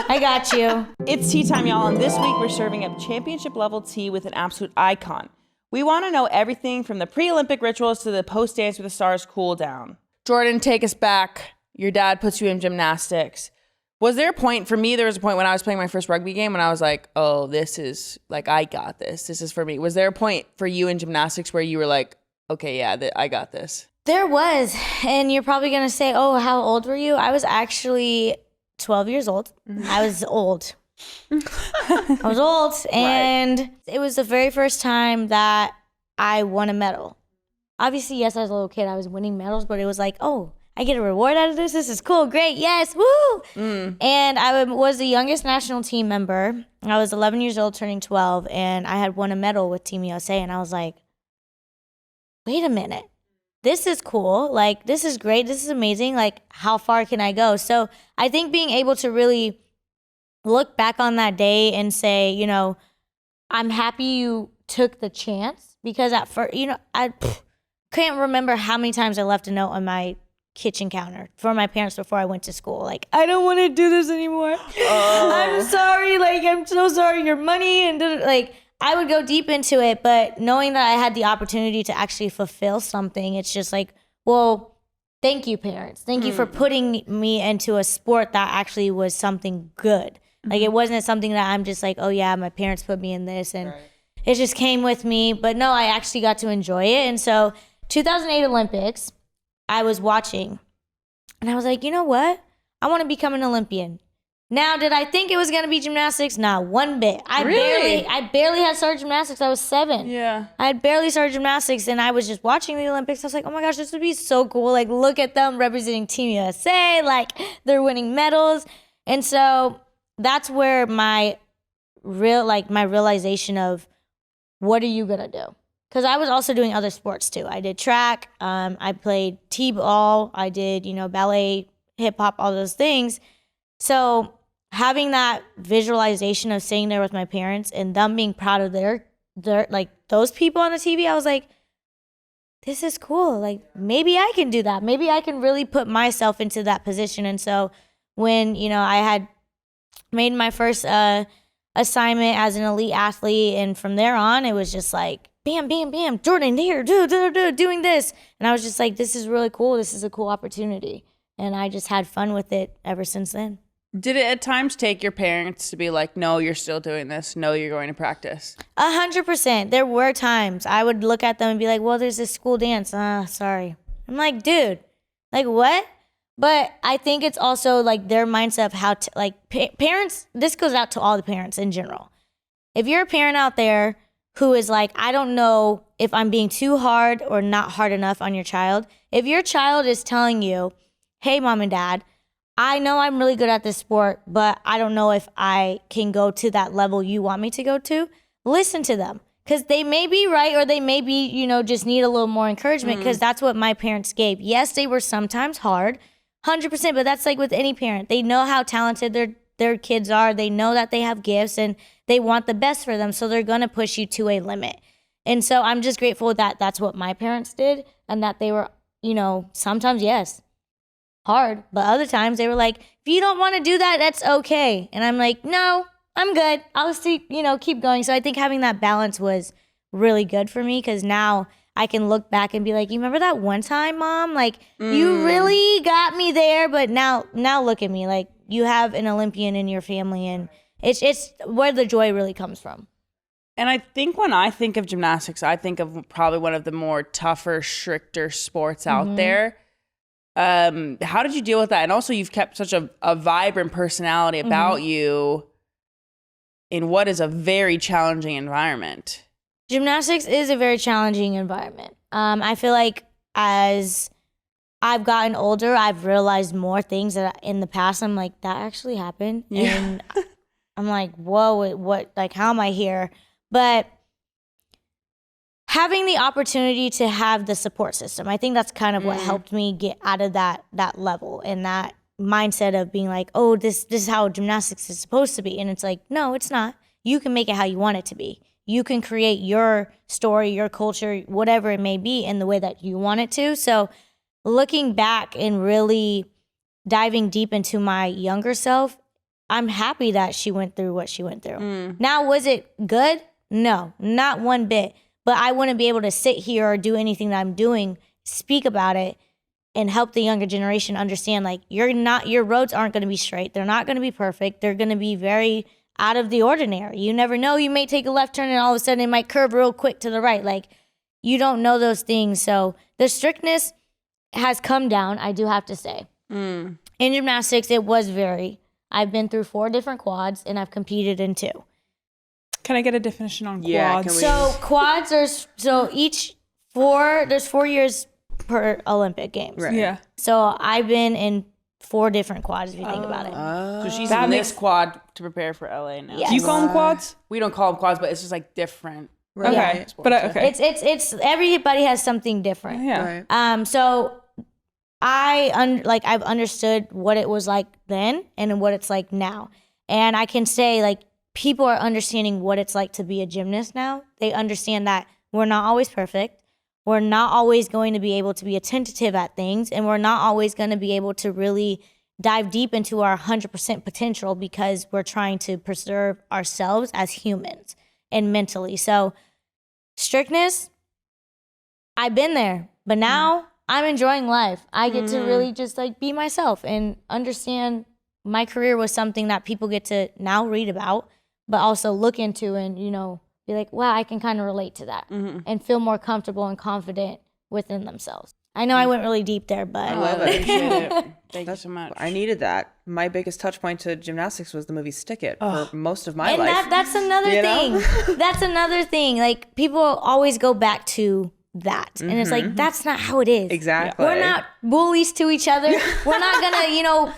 I got you. It's tea time, y'all, and this week we're serving up championship level tea with an absolute icon. We want to know everything from the pre-Olympic rituals to the post-dance with the stars cool down. Jordan, take us back. Your dad puts you in gymnastics. Was there a point, for me, there was a point when I was playing my first rugby game when I was like, oh, this is, like, I got this. This is for me. Was there a point for you in gymnastics where you were like, okay, yeah, I got this? There was. And you're probably going to say, oh, how old were you? I was actually 12 years old. I was old. I was old. And it was the very first time that I won a medal. Obviously, yes, as a little kid, I was winning medals, but it was like, oh, I get a reward out of this. This is cool. Great. Yes. Woo. And I was the youngest national team member. I was 11 years old, turning 12, and I had won a medal with Team USA. And I was like, wait a minute. This is cool. Like, this is great. This is amazing. Like, how far can I go? So I think being able to really look back on that day and say, I'm happy you took the chance, because at first, I can't remember how many times I left a note on my kitchen counter for my parents before I went to school. Like, I don't want to do this anymore. I'm sorry. Like, I'm so sorry. Your money and like, I would go deep into it, but knowing that I had the opportunity to actually fulfill something, it's just like, well, thank you, parents. Thank you for putting me into a sport that actually was something good. Like, it wasn't something that I'm just like, oh yeah, my parents put me in this and it just came with me. But no, I actually got to enjoy it. And so 2008 Olympics, I was watching and I was like, you know what? I want to become an Olympian. Now, did I think it was going to be gymnastics? Not one bit. I barely had started gymnastics. I was 7. Yeah. I had barely started gymnastics and I was just watching the Olympics. I was like, oh my gosh, this would be so cool. Like, look at them representing Team USA. Like, they're winning medals. And so that's where my realization of what are you going to do? Because I was also doing other sports too. I did track. I played t-ball. I did, ballet, hip hop, all those things. So having that visualization of sitting there with my parents and them being proud of their like those people on the TV, I was like, this is cool. Like, maybe I can do that. Maybe I can really put myself into that position. And so when, I had made my first assignment as an elite athlete, and from there on, it was just like, bam, bam, bam, Jordan here, doing this. And I was just like, this is really cool. This is a cool opportunity. And I just had fun with it ever since then. Did it at times take your parents to be like, no, you're still doing this. No, you're going to practice? 100%. There were times I would look at them and be like, well, there's this school dance. Sorry. I'm like, dude, like what? But I think it's also like their mindset of how to, like, parents, this goes out to all the parents in general. If you're a parent out there who is like, I don't know if I'm being too hard or not hard enough on your child. If your child is telling you, hey, mom and dad, I know I'm really good at this sport, but I don't know if I can go to that level you want me to go to, listen to them. Because they may be right or they may be, just need a little more encouragement, because that's what my parents gave. Yes, they were sometimes hard, 100%, but that's like with any parent. They know how talented their kids are. They know that they have gifts and they want the best for them, so they're going to push you to a limit. And so I'm just grateful that that's what my parents did, and that they were, sometimes, yes, hard, but other times they were like, if you don't want to do that, that's okay. And I'm like, no, I'm good. I'll see, keep going. So I think having that balance was really good for me, because now I can look back and be like, you remember that one time, Mom? Like, you really got me there, but now look at me. Like, you have an Olympian in your family, and it's where the joy really comes from. And I think when I think of gymnastics, I think of probably one of the more tougher, stricter sports out there. How did you deal with that? And also, you've kept such a vibrant personality about you in what is a very challenging environment. Gymnastics is a very challenging environment. I feel like as I've gotten older, I've realized more things that in the past I'm like, that actually happened. Yeah. And I'm like, whoa, what, like, how am I here? But having the opportunity to have the support system, I think that's kind of what helped me get out of that level and that mindset of being like, oh, this is how gymnastics is supposed to be. And it's like, no, it's not. You can make it how you want it to be. You can create your story, your culture, whatever it may be in the way that you want it to. So looking back and really diving deep into my younger self, I'm happy that she went through what she went through. Now, was it good? No, not one bit. But I wouldn't be able to sit here or do anything that I'm doing, speak about it, and help the younger generation understand, like, your roads aren't going to be straight. They're not going to be perfect. They're going to be very out of the ordinary. You never know. You may take a left turn and all of a sudden it might curve real quick to the right. Like, you don't know those things. So the strictness has come down, I do have to say. In gymnastics, it was I've been through 4 different quads and I've competed in 2. Can I get a definition on quads? Yeah, can we- So quads there's 4 years per Olympic Games. Right. Yeah. So I've been in 4 different quads if you think about it. So she's That in makes- this quad to prepare for LA now. Yes. Do you call them quads? We don't call them quads, but it's just like different. Right. Okay. But okay. It's everybody has something different. Yeah. Right. So I've understood what it was like then and what it's like now. And I can say, like, people are understanding what it's like to be a gymnast now. They understand that we're not always perfect. We're not always going to be able to be attentive at things, and we're not always going to be able to really dive deep into our 100% potential because we're trying to preserve ourselves as humans and mentally. So strictness, I've been there, but now I'm enjoying life. I get to really just like be myself and understand my career was something that people get to now read about, but also look into and, you know, be like, wow, I can kind of relate to that and feel more comfortable and confident within themselves. I know I went really deep there, but I love I it. appreciate it. Thank you so much. I needed that. My biggest touch point to gymnastics was the movie Stick It for most of my and life. that's another You thing. know? That's another thing. Like, people always go back to that. And it's like, that's not how it is. Exactly. We're not bullies to each other. We're not gonna, you know,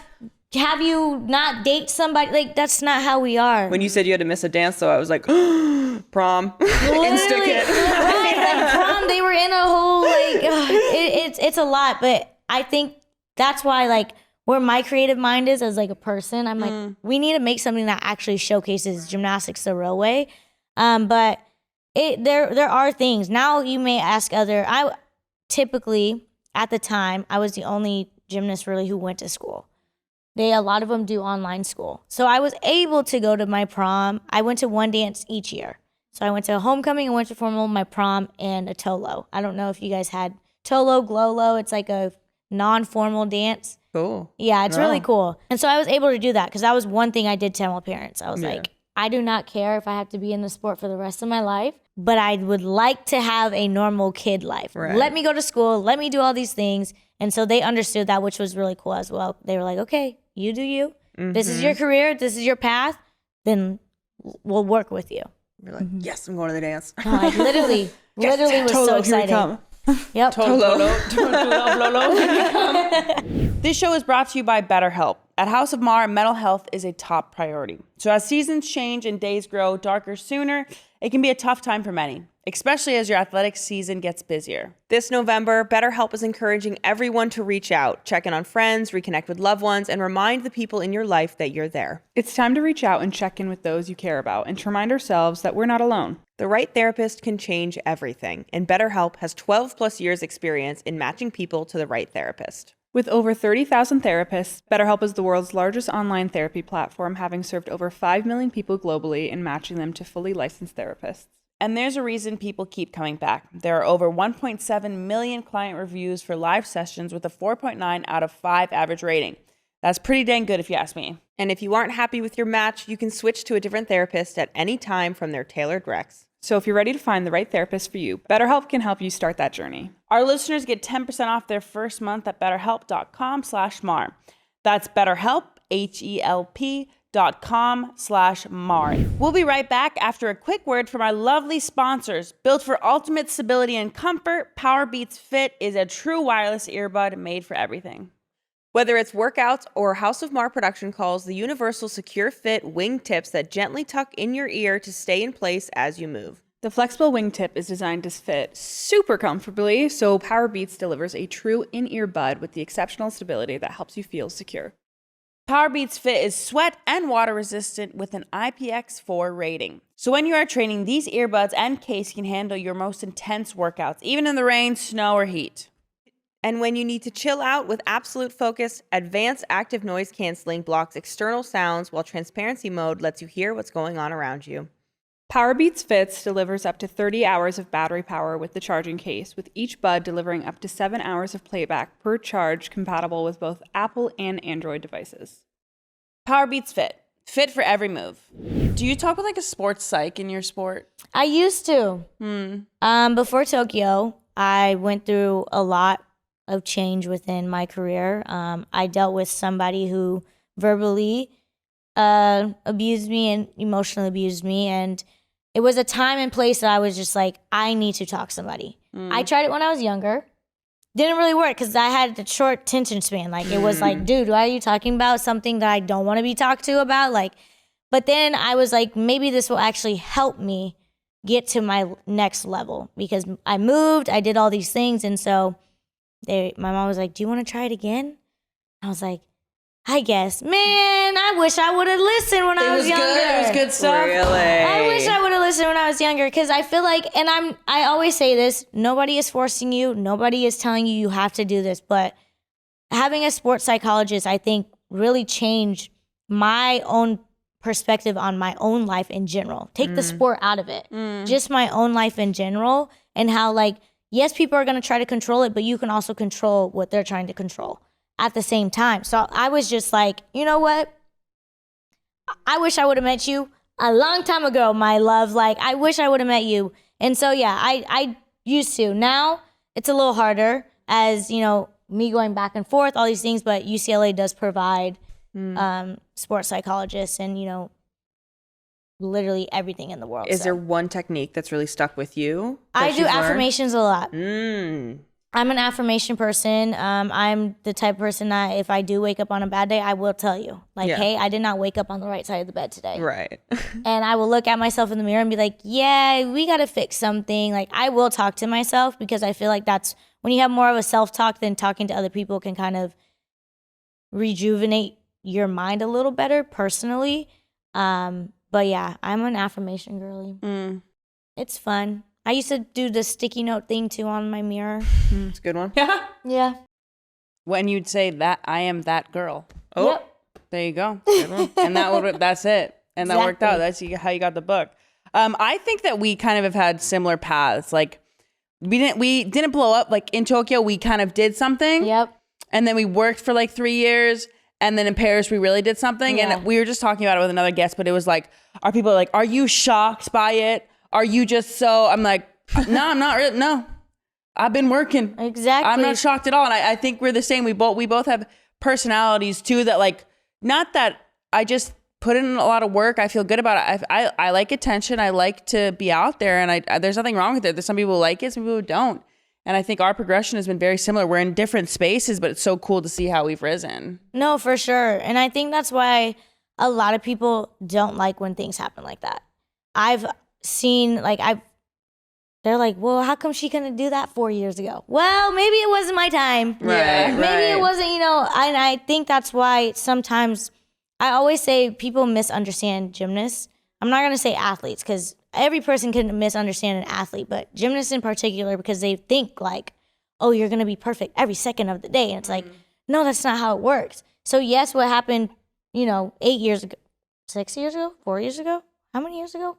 have you not date somebody. Like, that's not how we are. When you said you had to miss a dance, though, I was like, prom and Stick Literally, It. right, like prom, they were in a whole, like, it's a lot. But I think that's why, like, where my creative mind is as like a person, I'm like, we need to make something that actually showcases gymnastics the real way. But there are things. Now you may ask I typically, at the time, I was the only gymnast really who went to school. A lot of them do online school. So I was able to go to my prom. I went to one dance each year. So I went to a homecoming, a winter formal, my prom, and a tolo. I don't know if you guys had tolo, glolo. It's like a non-formal dance. Cool. Yeah, it's really Wow. cool. And so I was able to do that because that was one thing I did tell my parents. I was like, I do not care if I have to be in the sport for the rest of my life, but I would like to have a normal kid life. Right. Let me go to school. Let me do all these things. And so they understood that, which was really cool as well. They were like, okay, you do you. This is your career. This is your path. Then we'll work with you. You're like, yes, I'm going to the dance. No, like literally was so Tolo, here we excited. come. Yep. This show is brought to you by BetterHelp. At House of Maher, mental health is a top priority. So as seasons change and days grow darker sooner, it can be a tough time for many, especially as your athletic season gets busier. This November, BetterHelp is encouraging everyone to reach out, check in on friends, reconnect with loved ones, and remind the people in your life that you're there. It's time to reach out and check in with those you care about and to remind ourselves that we're not alone. The right therapist can change everything, and BetterHelp has 12 plus years experience in matching people to the right therapist. With over 30,000 therapists, BetterHelp is the world's largest online therapy platform, having served over 5 million people globally and matching them to fully licensed therapists. And there's a reason people keep coming back. There are over 1.7 million client reviews for live sessions with a 4.9 out of 5 average rating. That's pretty dang good if you ask me. And if you aren't happy with your match, you can switch to a different therapist at any time from their tailored recs. So if you're ready to find the right therapist for you, BetterHelp can help you start that journey. Our listeners get 10% off their first month at betterhelp.com/Maher. That's BetterHelp, HELP.com/Maher. We'll be right back after a quick word from our lovely sponsors. Built for ultimate stability and comfort, Powerbeats Fit is a true wireless earbud made for everything. Whether it's workouts or House of Maher production calls, the universal secure fit wingtips that gently tuck in your ear to stay in place as you move. The flexible wingtip is designed to fit super comfortably, so Powerbeats delivers a true in-ear bud with the exceptional stability that helps you feel secure. Powerbeats Fit is sweat and water resistant with an IPX4 rating. So when you are training, these earbuds and case can handle your most intense workouts, even in the rain, snow, or heat. And when you need to chill out with absolute focus, advanced active noise canceling blocks external sounds while transparency mode lets you hear what's going on around you. Powerbeats Fits delivers up to 30 hours of battery power with the charging case, with each bud delivering up to 7 hours of playback per charge, compatible with both Apple and Android devices. Powerbeats Fit. Fit for every move. Do you talk with like a sports psych in your sport? I used to. Before Tokyo, I went through a lot of change within my career. I dealt with somebody who verbally abused me and emotionally abused me, and it was a time and place that I was just like, I need to talk to somebody. I tried it when I was younger. Didn't really work because I had a short attention span. Like, it was like, dude, why are you talking about something that I don't want to be talked to about? Like, but then I was like, maybe this will actually help me get to my next level, because I moved, I did all these things, and so my mom was like, do you want to try it again? I was like, I guess. Man, I wish I would have listened when I was younger. It was good stuff. Really? I wish I would have listened when I was younger, because I feel like, and I always say this, nobody is forcing you. Nobody is telling you you have to do this. But having a sports psychologist, I think, really changed my own perspective on my own life in general. Take the sport out of it. Just my own life in general, and how, like, yes, people are going to try to control it, but you can also control what they're trying to control at the same time. So I was just like, you know what? I wish I would have met you a long time ago, my love. Like, I wish I would have met you. And so, yeah, I used to. Now it's a little harder, as, you know, me going back and forth, all these things, but UCLA does provide sports psychologists and, you know, literally everything in the world. Is there one technique that's really stuck with you? I do affirmations a lot. I'm an affirmation person. I'm the type of person that if I do wake up on a bad day, I will tell you, like, hey, I did not wake up on the right side of the bed today. Right. And I will look at myself in the mirror and be like, yeah, we got to fix something. Like, I will talk to myself, because I feel like that's when you have more of a self-talk, than talking to other people can kind of rejuvenate your mind a little better personally. But yeah, I'm an affirmation girly. It's fun. I used to do the sticky note thing too on my mirror. It's a good one. Yeah. When you'd say that, I am that girl. Oh, Yep. There you go. And that's it. And that worked out. That's how you got the book. I think that we kind of have had similar paths. Like, we didn't blow up. Like, in Tokyo, we kind of did something. Yep. And then we worked for like 3 years. And then in Paris, we really did something. Yeah. And we were just talking about it with another guest, but it was like, are people like, are you shocked by it? Are you just so, I'm like, no, I'm not really, no. I've been working. Exactly. I'm not shocked at all. And I think we're the same. We both have personalities too, that, like, not that I just put in a lot of work. I feel good about it. I like attention. I like to be out there, and there's nothing wrong with it. There's some people who like it, some people who don't. And I think our progression has been very similar. We're in different spaces, but it's so cool to see how we've risen. No, for sure. And I think that's why a lot of people don't like when things happen like that. I've seen, like, they're like, well, how come she couldn't do that 4 years ago? Well, maybe it wasn't my time. Right. Maybe it wasn't, you know, and I think that's why sometimes I always say people misunderstand gymnasts. I'm not going to say athletes, because every person can misunderstand an athlete, but gymnasts in particular, because they think like, oh, you're going to be perfect every second of the day. And it's like, no, that's not how it works. So yes, what happened, you know, 8 years ago, 6 years ago, 4 years ago? How many years ago?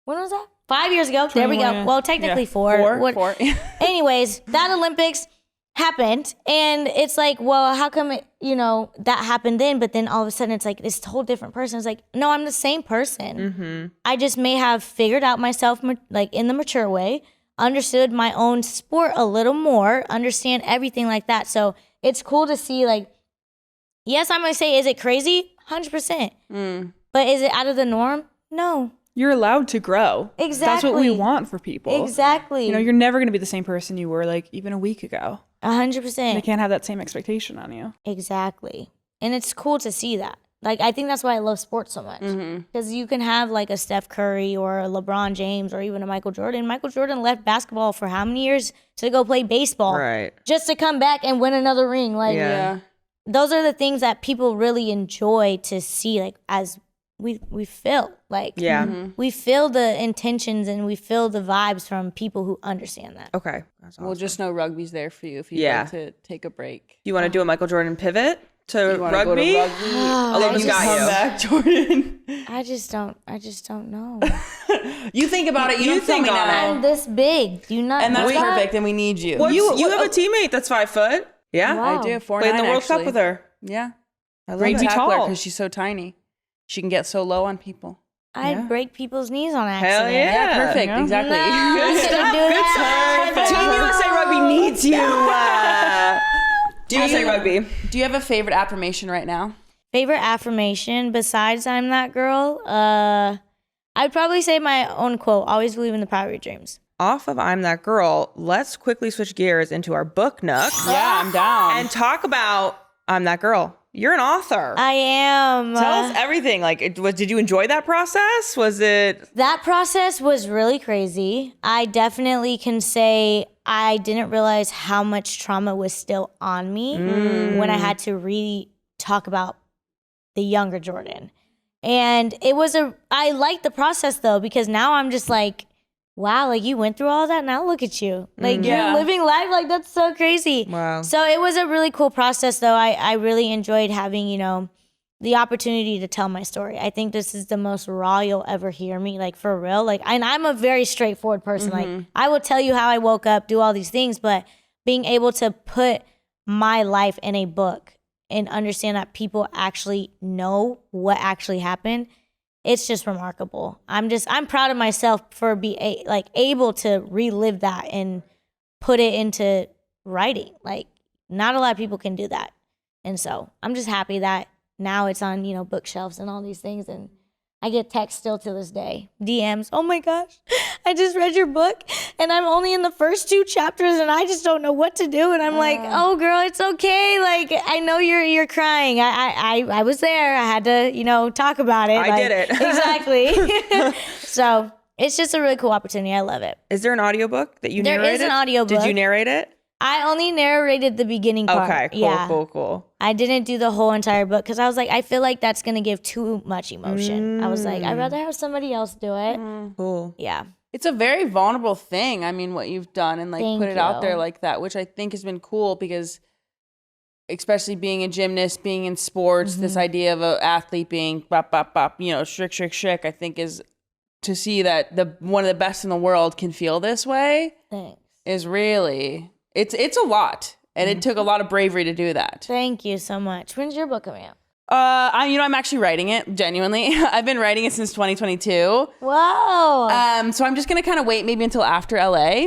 when was that? 5 years ago. There we go. Yeah. Well, technically four. Four. Anyways, that Olympics happened, and it's like, well, how come it, that happened then, but then all of a sudden it's like this whole different person. It's like, no, I'm the same person. I just may have figured out myself like in the mature way, understood my own sport a little more, understand everything like that. So it's cool to see, like, yes, I'm gonna say, is it crazy? 100%. But is it out of the norm? No. You're allowed to grow. Exactly. That's what we want for people. Exactly. You're never going to be the same person you were like even a week ago. 100%. They can't have that same expectation on you. Exactly. And it's cool to see that. Like, I think that's why I love sports so much. Because you can have like a Steph Curry or a LeBron James or even a Michael Jordan. Michael Jordan left basketball for how many years to go play baseball? Right. Just to come back and win another ring. Like, those are the things that people really enjoy to see, like, as we feel. Like, we feel the intentions and we feel the vibes from people who understand that. Okay. That's awesome. Well, just know rugby's there for you if you'd like to take a break. You want to do a Michael Jordan pivot to You want to go rugby? to rugby? Olympia's got Come you. back, Jordan. I just don't know. You think about it. You don't tell think me on now. I'm this big. Do you not And that's know that? perfect. And we need you. You have a teammate that's 5 foot. Yeah. Wow. I do. 4'9", Played in the World actually. Cup with her. Yeah. I love Great to to tackle her tall. because she's so tiny. She can get so low on people. I'd break people's knees on Hell accident. yeah. Perfect. Yeah. Exactly. No, I couldn't do that. Team USA Rugby needs you. USA Rugby. Do you have a favorite affirmation right now? Favorite affirmation besides "I'm that girl"? I'd probably say my own quote: "Always believe in the power of your dreams." Off of I'm That Girl, let's quickly switch gears into our book nook Yeah, I'm down. and talk about I'm That Girl. You're an author. I am. Tell us everything. Like, did you enjoy that process? Was it? That process was really crazy. I definitely can say I didn't realize how much trauma was still on me when I had to really talk about the younger Jordan. And I liked the process though, because now I'm just like, wow, like you went through all that. Now look at you. Like you're living life. Like that's so crazy. Wow. So it was a really cool process though. I really enjoyed having, the opportunity to tell my story. I think this is the most raw you'll ever hear me, like for real. Like, and I'm a very straightforward person. Like I will tell you how I woke up, do all these things, but being able to put my life in a book and understand that people actually know what actually happened, it's just remarkable. I'm proud of myself for able to relive that and put it into writing. Like not a lot of people can do that. And so I'm just happy that now it's on, bookshelves and all these things. And I get texts still to this day, DMs. Oh my gosh, I just read your book and I'm only in the first 2 chapters and I just don't know what to do. And I'm like, oh girl, it's okay. Like, I know you're crying. I was there. I had to, talk about it. I did it. Exactly. So it's just a really cool opportunity. I love it. Is there an audiobook that you There narrated? is an audiobook. Did you narrate it? I only narrated the beginning part. Okay, cool, Yeah. cool. I didn't do the whole entire book because I was like, I feel like that's going to give too much emotion. I was like, I'd rather have somebody else do it. Cool. Yeah. It's a very vulnerable thing. I mean, what you've done and Thank put it out there you. like that, which I think has been cool because especially being a gymnast, being in sports, this idea of an athlete being bop, bop, bop, shriek, I think is to see that one of the best in the world can feel this way Thanks. is really, it's a lot. And it took a lot of bravery to do that. Thank you so much. When's your book coming out? I'm actually writing it, genuinely. I've been writing it since 2022. Whoa. So I'm just going to kind of wait maybe until after LA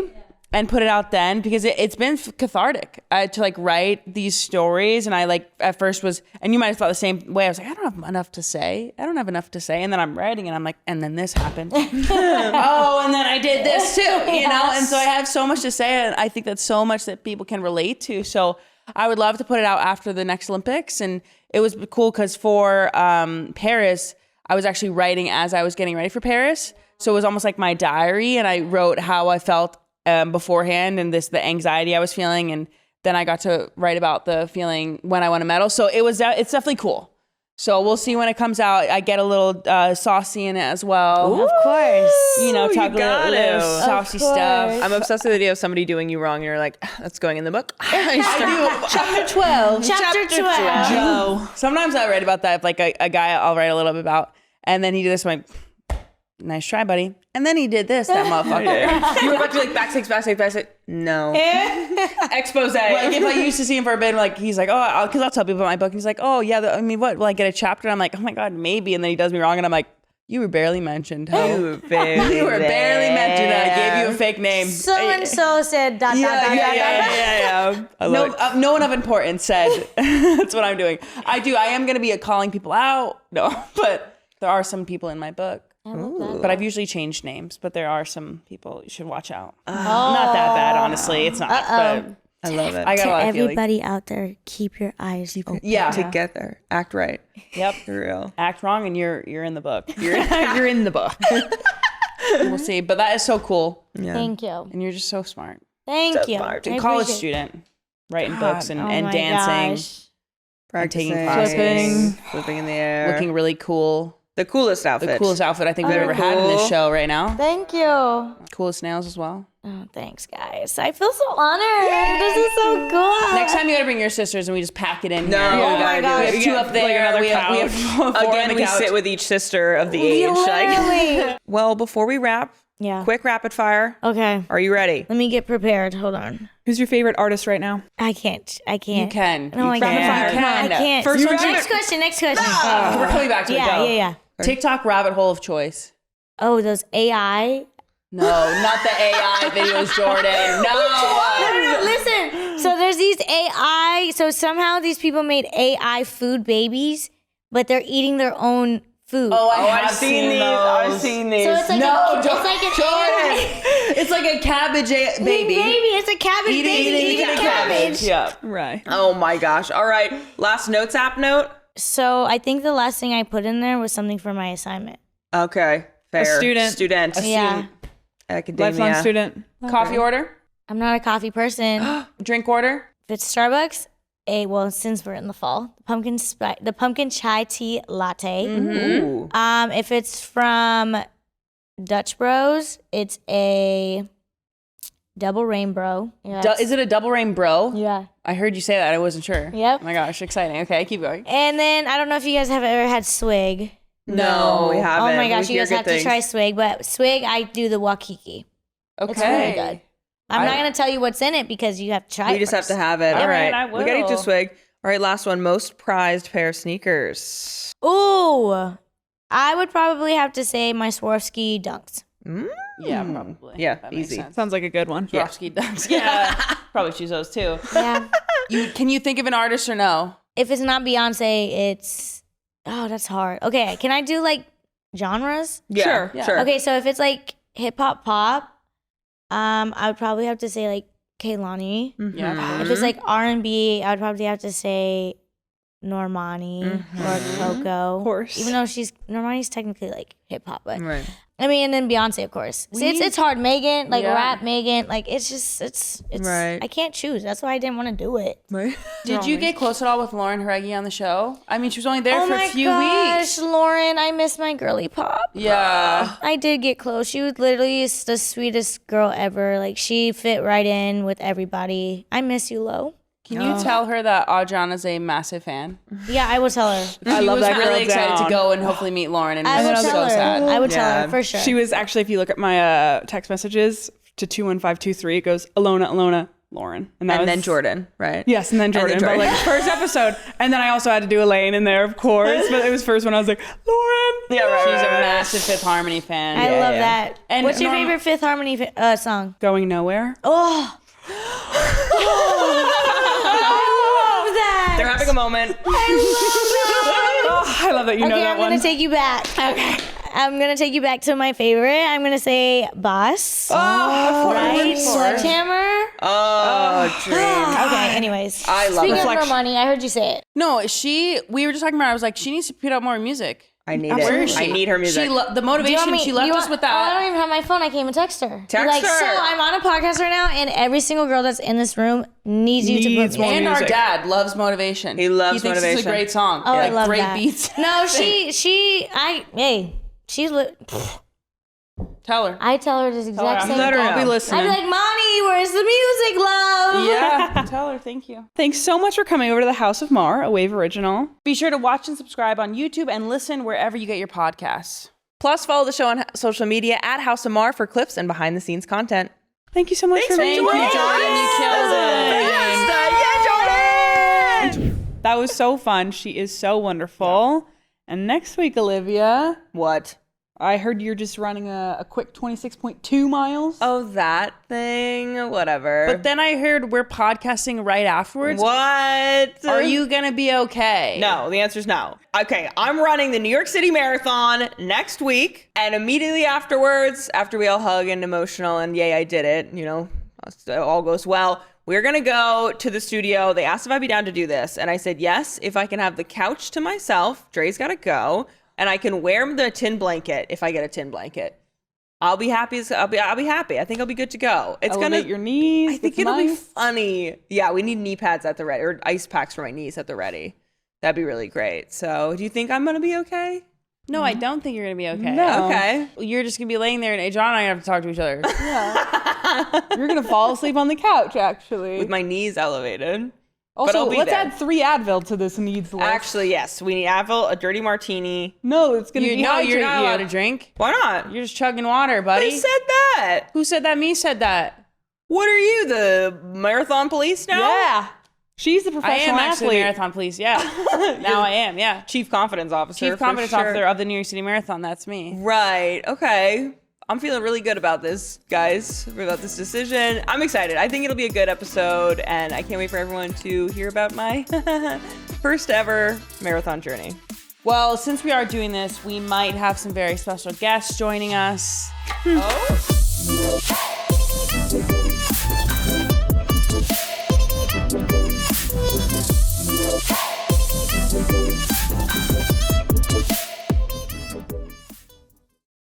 and put it out then because it's been cathartic to write these stories. And I at first was, and you might have thought the same way. I was like, I don't have enough to say. And then I'm writing and I'm like, and then this happened. Oh, and then I did this too, And so I have so much to say. And I think that's so much that people can relate to. So I would love to put it out after the next Olympics. And it was cool because for Paris, I was actually writing as I was getting ready for Paris. So it was almost like my diary. And I wrote how I felt beforehand and the anxiety I was feeling, and then I got to write about the feeling when I won a medal. So it's definitely cool. So we'll see when it comes out. I get a little saucy in it as well. Of course. Talk a little saucy stuff. I'm obsessed with the idea of somebody doing you wrong and you're like, that's going in the book. Chapter 12. Chapter 12. Joe. Sometimes I write about that. If a guy I'll write a little bit about, and then he do this one. nice try, buddy. And then he did this, that motherfucker. You were about to be like backstage. No. Expose. Like if I used to see him for a bit, like he's like, oh, because I'll tell people about my book. And he's like, oh yeah, I mean, what? Will I get a chapter? And I'm like, oh my God, maybe. And then he does me wrong, and I'm like, you were barely mentioned. You were barely mentioned. I gave you a fake name. So and so said dot dot dot. Yeah. No one of importance said. That's what I'm doing. I am going to be calling people out. No, but there are some people in my book. But I've usually changed names. But there are some people you should watch out. Not that bad, honestly. It's not. But I love it. I got a lot of feelings. Everybody out there, keep your eyes open. Yeah. Together. Act right. Yep. For real. Act wrong and you're in the book. You're in the book. We'll see. But that is so cool. Yeah. Thank you. And you're just so smart. Thank you. smart. A college student. Writing books and my dancing. gosh. Taking Practicing, classes. flipping in the air. Looking really cool. The coolest outfit. The coolest outfit I think we've ever had in this cool. show right now. Thank you. Coolest nails as well. Oh, thanks, guys. I feel so honored. This is so cool. Next time you gotta bring your sisters and we just pack it in No, here. we Oh my gotta gosh. We do have it. two up there. We have four on Again, the we couch. sit with each sister of the age. Literally. Well, before we wrap, Yeah. quick rapid fire. Okay. Are you ready? Let me get prepared. Hold on. Who's your favorite artist right now? I can't. You can. No, I You can't. can. I can't. First one, Next question. Next question. We're coming back to it. Yeah, Go. yeah. TikTok rabbit hole of choice. Oh, those AI. No, not the AI videos, Jordan. No. Listen. So there's these AI. So somehow these people made AI food babies, but they're eating their own food. Oh, I've seen these. I've seen these. so it's like it's like an AI It's like a cabbage baby. It's a cabbage baby eating cabbage. Yeah. Right. Oh my gosh. All right. Last notes app note. So I think the last thing I put in there was something for my assignment. Okay. Fair. student. Yeah. Academia. Lifelong student. Coffee order? I'm not a coffee person. Drink order? If it's Starbucks, since we're in the fall, the pumpkin chai tea latte. Ooh. If it's from Dutch Bros, it's a double rainbow. Yeah. Is it a double rainbow? Yeah. I heard you say that. I wasn't sure. Yep. Oh my gosh, exciting. Okay, keep going. And then I don't know if you guys have ever had swig. No, we haven't. Oh my gosh, We you hear guys good have things. to try swig. But swig, I do the wakiki. Okay. It's really good. I'm not gonna tell you what's in it because you have to try it. We just have first. to have it. All right. I We gotta get to will. swig. All right, last one. Most prized pair of sneakers. Ooh, I would probably have to say my Swarovski dunks. Yeah, probably. Yeah, That makes easy. sense. Sounds like a good one. Swarovski dunks. Yeah. Probably choose those too. Yeah. Can you think of an artist or no? If it's not Beyonce, it's that's hard. Okay, can I do like genres? Yeah, Sure. Yeah. sure. Okay, so if it's like hip hop pop, I would probably have to say like Kehlani. Yeah. If it's like R&B, I would probably have to say Normani or Coco. Of course. Even though Normani's technically like hip hop, but Right. I mean, and then Beyonce, of course. See, it's hard. Megan, like Yeah. rap Megan, like it's Right. I can't choose. That's why I didn't want to do it. Right. Did you get close at all with Lauren Haregi on the show? I mean, she was only there Oh for my a few gosh, weeks. Lauren, I miss my girly pop. Yeah. I did get close. She was literally the sweetest girl ever. Like she fit right in with everybody. I miss you, Lo. Can you tell her that Adriana's a massive fan? Yeah, I will tell her. I love was that girl really excited down. to go and hopefully meet Lauren, and I it will was tell so her. sad. I would tell Yeah. her for sure. She was actually, if you look at my text messages to 21523, it goes Alona, Lauren. And was, then Jordan, right? Yes, and then Jordan. Jordan. But like first episode. And then I also had to do Elaine in there, of course. But it was first when I was like, Lauren. Yeah, right. She's a right. massive Fifth Harmony fan. I love that. And What's your Norm- favorite Fifth Harmony song? Going nowhere. Oh. I love that. They're having a moment. Oh, I love that you know Okay, that I'm one. gonna take you back. Okay. I'm gonna take you back to my favorite. I'm gonna say Boss. Right? Sledgehammer. Oh, dream. Okay, anyways. I love Speaking it. of Normani, I heard you say it. No, we were just talking about, I was like, she needs to put out more music. I need Where it. is she? I need her music. The motivation, she left us with Oh, I that. don't even have my phone. I can't even text her. Text Like, her. so I'm on a podcast right now, and every single girl that's in this room needs you to Needs put more me. And our music. dad loves motivation. He loves He thinks it's motivation. a great song. Oh, I Like, love great that. beats. No, Tell her. I tell her this exact same Let her thing. know. I'll be listening. I'd be like, Monty, where's the music, love? Yeah. Tell her. Thank you. Thanks so much for coming over to the House of Maher, a Wave original. Be sure to watch and subscribe on YouTube and listen wherever you get your podcasts. Plus, follow the show on social media at House of Maher for clips and behind the scenes content. Thank you so much for Thank you, joining us. Jordan. You killed it. Yeah, Jordan! That was so fun. She is so wonderful. And next week, Olivia, What? I heard you're just running a quick 26.2 miles. Oh, that thing? Whatever. But then I heard we're podcasting right afterwards. What? Are you going to be okay? No, the answer is no. Okay, I'm running the New York City Marathon next week. And immediately afterwards, after we all hug and emotional and yay, I did it, you know, all goes well. We're going to go to the studio. They asked if I'd be down to do this. And I said, yes, if I can have the couch to myself. Dre's got to go. And I can wear the tin blanket if I get a tin blanket. I'll be happy. I'll be happy. I think I'll be good to go. It's Elevate gonna your knees. I think it'll be funny. Yeah, we need knee pads at the ready or ice packs for my knees at the ready. That'd be really great. So, do you think I'm gonna be okay? No, I don't think you're going to be okay. No. Okay. You're just going to be laying there and John and I have to talk to each other. You're going to fall asleep on the couch, actually. With my knees elevated. Also, I'll be let's there. add 3 Advil to this needs list. Actually, yes. We need Advil, a dirty martini. No, it's going to No, dehydrate you're not allowed to you. drink. Why not? You're just chugging water, buddy. Who said that? Who said that? Me said that. What are you, the marathon police now? Yeah. She's the I professional am actually athlete. the marathon police. Yeah. Now I am. Yeah. Chief confidence officer. Chief for confidence sure. officer of the New York City Marathon. That's me. Right. Okay. I'm feeling really good about this, guys, about this decision. I'm excited. I think it'll be a good episode, and I can't wait for everyone to hear about my first ever marathon journey. Well, since we are doing this, we might have some very special guests joining us. Oh?